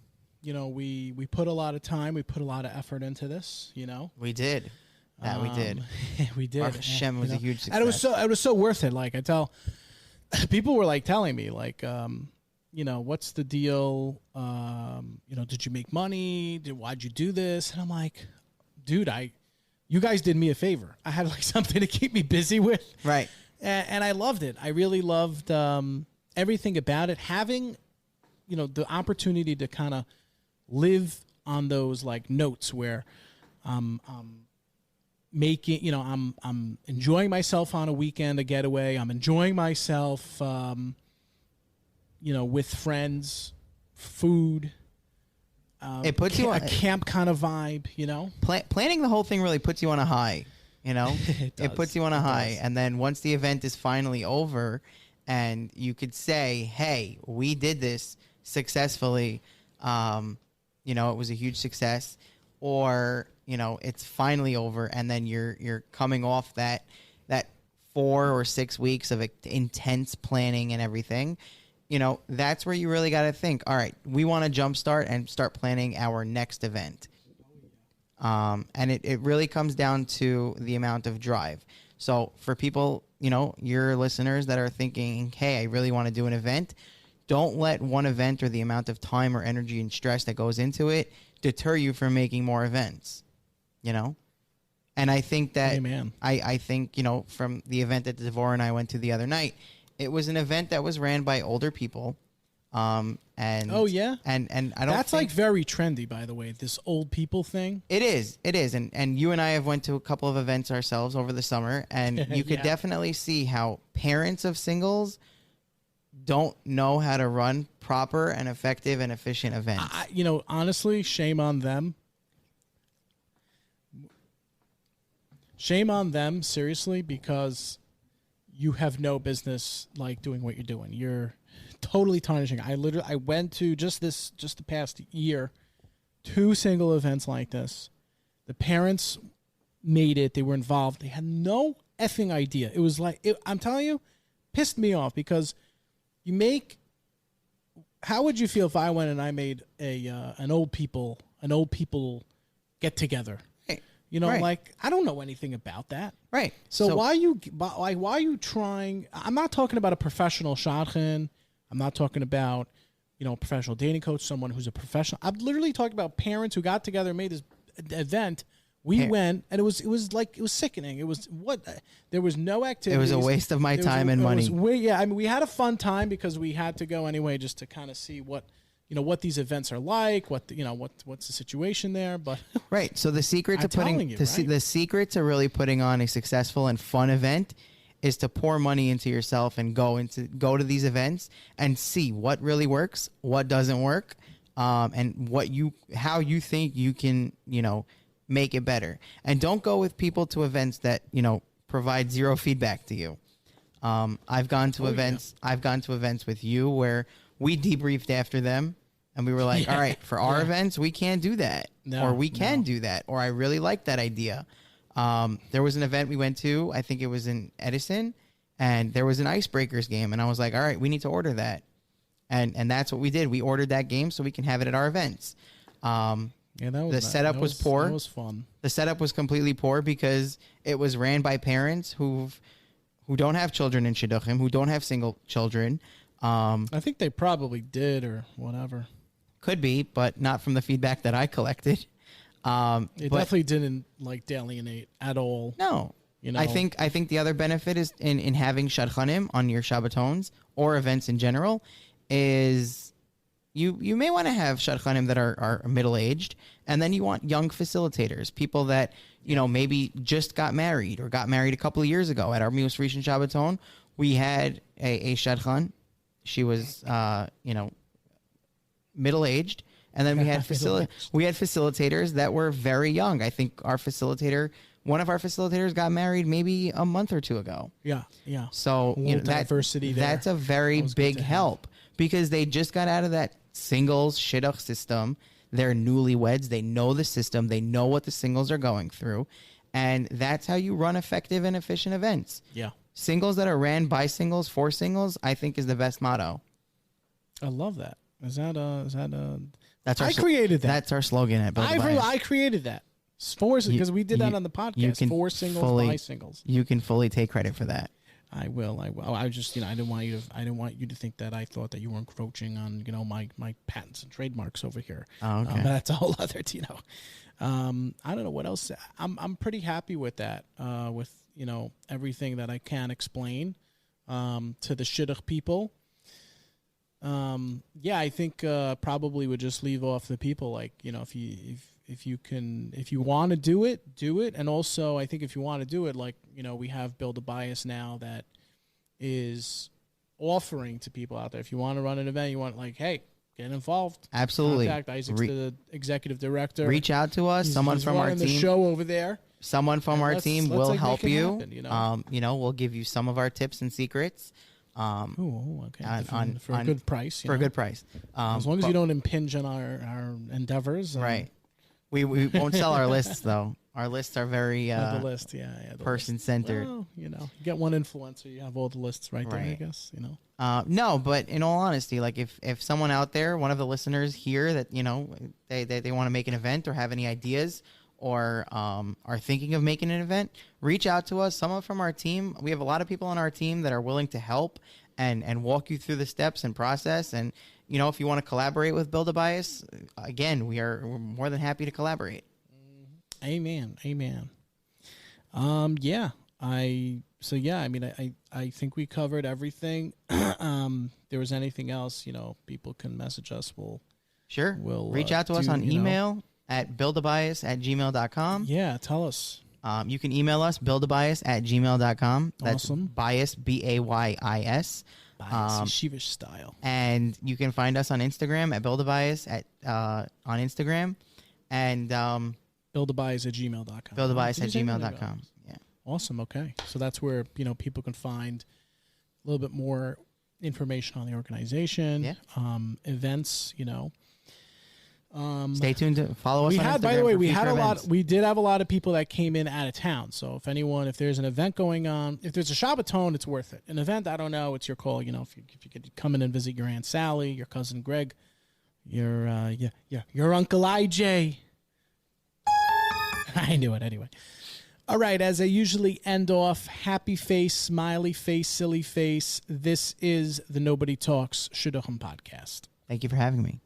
we put a lot of time, we put a lot of effort into this, We did. We did. We did. Baruch Hashem was a huge success. And it was so worth it. Like, I tell people were like telling me, like, what's the deal? Did you make money? Why'd you do this? And I'm like, dude, you guys did me a favor. I had like something to keep me busy with. Right. And I loved it. I really loved everything about it. Having, the opportunity to kind of live on those like notes where I'm making, I'm enjoying myself on a weekend, a getaway. I'm enjoying myself, with friends, food. It puts you on a camp kind of vibe, Planning the whole thing really puts you on a high, It puts you on a high. And then once the event is finally over and you could say, hey, we did this successfully, it was a huge success, or, it's finally over and then you're coming off that 4 or 6 weeks of intense planning and everything. That's where you really got to think, all right, we want to jumpstart and start planning our next event. And it really comes down to the amount of drive. So for people, your listeners that are thinking, hey, I really want to do an event, don't let one event or the amount of time or energy and stress that goes into it deter you from making more events, And I think that, Amen. I think, from the event that Devorah and I went to the other night, it was an event that was ran by older people. And Oh, yeah? and I don't. That's think, like very trendy, by the way. This old people thing. It is, and you and I have went to a couple of events ourselves over the summer, and you could Yeah. definitely see how parents of singles don't know how to run proper and effective and efficient events. Honestly, shame on them. Shame on them, seriously, because you have no business like doing what you're doing. You're totally tarnishing. I went to just the past year, 2 single events like this. The parents made it. They were involved. They had no effing idea. It was like, I'm telling you, pissed me off because how would you feel if I went and I made an old people get together? Right. Like, I don't know anything about that. Right. So why are you trying? I'm not talking about a professional shadchan. I'm not talking about, a professional dating coach, someone who's a professional. I'm literally talking about parents who got together and made this event. We went, and it was sickening. It was there was no activity. It was a waste of my time and money. We had a fun time because we had to go anyway just to kind of see what these events are like, what's the situation there. But right. So the secret to the secret to really putting on a successful and fun event is to pour money into yourself and go to these events and see what really works, what doesn't work, and how you think you can, make it better. And don't go with people to events that, provide zero feedback to you. I've gone to events. Yeah. I've gone to events with you where we debriefed after them and we were like, all right, for our events, we can't do that, or we can do that, or I really like that idea. There was an event we went to, I think it was in Edison, and there was an icebreakers game, and I was like, all right, we need to order that. And that's what we did. We ordered that game so we can have it at our events. The setup was poor. That was fun. The setup was completely poor because it was ran by parents who don't have children in shidduchim, who don't have single children. I think they probably did or whatever. Could be, but not from the feedback that I collected. It definitely didn't alienate at all. No. I think the other benefit is in having shadchanim on your Shabbatons or events in general is you may want to have shadchanim that are middle-aged, and then you want young facilitators, people that, maybe just got married or got married a couple of years ago. At our Mius Rishon Shabbaton, we had a shadchan. She was, middle-aged, and then we had facilitators that were very young. I think one of our facilitators got married maybe a month or 2 ago. Yeah. So diversity that's a very big help because they just got out of that singles shidduch system. They're newlyweds. They know the system. They know what the singles are going through, and that's how you run effective and efficient events. Yeah. Singles that are ran by singles for singles, I think, is the best motto. I love that. Is that That's our created that. That's our slogan at Build A Bayis. I created that. Because we did that on the podcast. 4 singles, by singles. You can fully take credit for that. I will. I just, I didn't want you to think that I thought that you were encroaching on, my patents and trademarks over here. Oh, okay. But that's a whole other, I don't know what else. I'm pretty happy with that. With everything that I can explain to the shidduch people. I think probably would just leave off the people if you want to do it. And also I think if you want to do it, we have Build A Bayis now that is offering to people out there. If you want to run an event, you want hey, get involved. Absolutely. Contact Isaac's the executive director. Reach out to us. Someone from our team. The show over there. Someone from our team will help you. Happen, we'll give you some of our tips and secrets. Okay. For a good price. For a good price. As long as you don't impinge on our endeavors. Right. We won't sell our lists, though. Our lists are very the list, person-centered. Well, you get one influencer, you have all the lists right there, I guess, No, but in all honesty, if someone out there, one of the listeners here that, they want to make an event or have any ideas or are thinking of making an event, reach out to us. Someone from our team. We have a lot of people on our team that are willing to help and walk you through the steps and process. And, if you want to collaborate with Build A Bayis, again, we're more than happy to collaborate. Amen. I So yeah, I mean, I think we covered everything. There was anything else, people can message us. We'll reach out to us on email at buildabayis@gmail.com. Yeah, tell us. You can email us buildabayis@gmail.com. That's Awesome. Bayis, BAYIS. Yeshivish style. And you can find us on Instagram at buildabayis on Instagram, and buildabayis@gmail.com. buildabayis@gmail.com. Yeah. Awesome. Okay. So that's where, people can find a little bit more information on the organization, events, Stay tuned to follow us on Instagram. By the way, we did have a lot of people that came in out of town. So if there's an event going on, if there's a Shabbaton, it's worth it. An event, I don't know, it's your call. If you could come in and visit your Aunt Sally, your cousin Greg, your Uncle IJ. I knew it anyway. All right, as I usually end off, happy face, smiley face, silly face. This is the Nobody Talks Shidduchim podcast. Thank you for having me.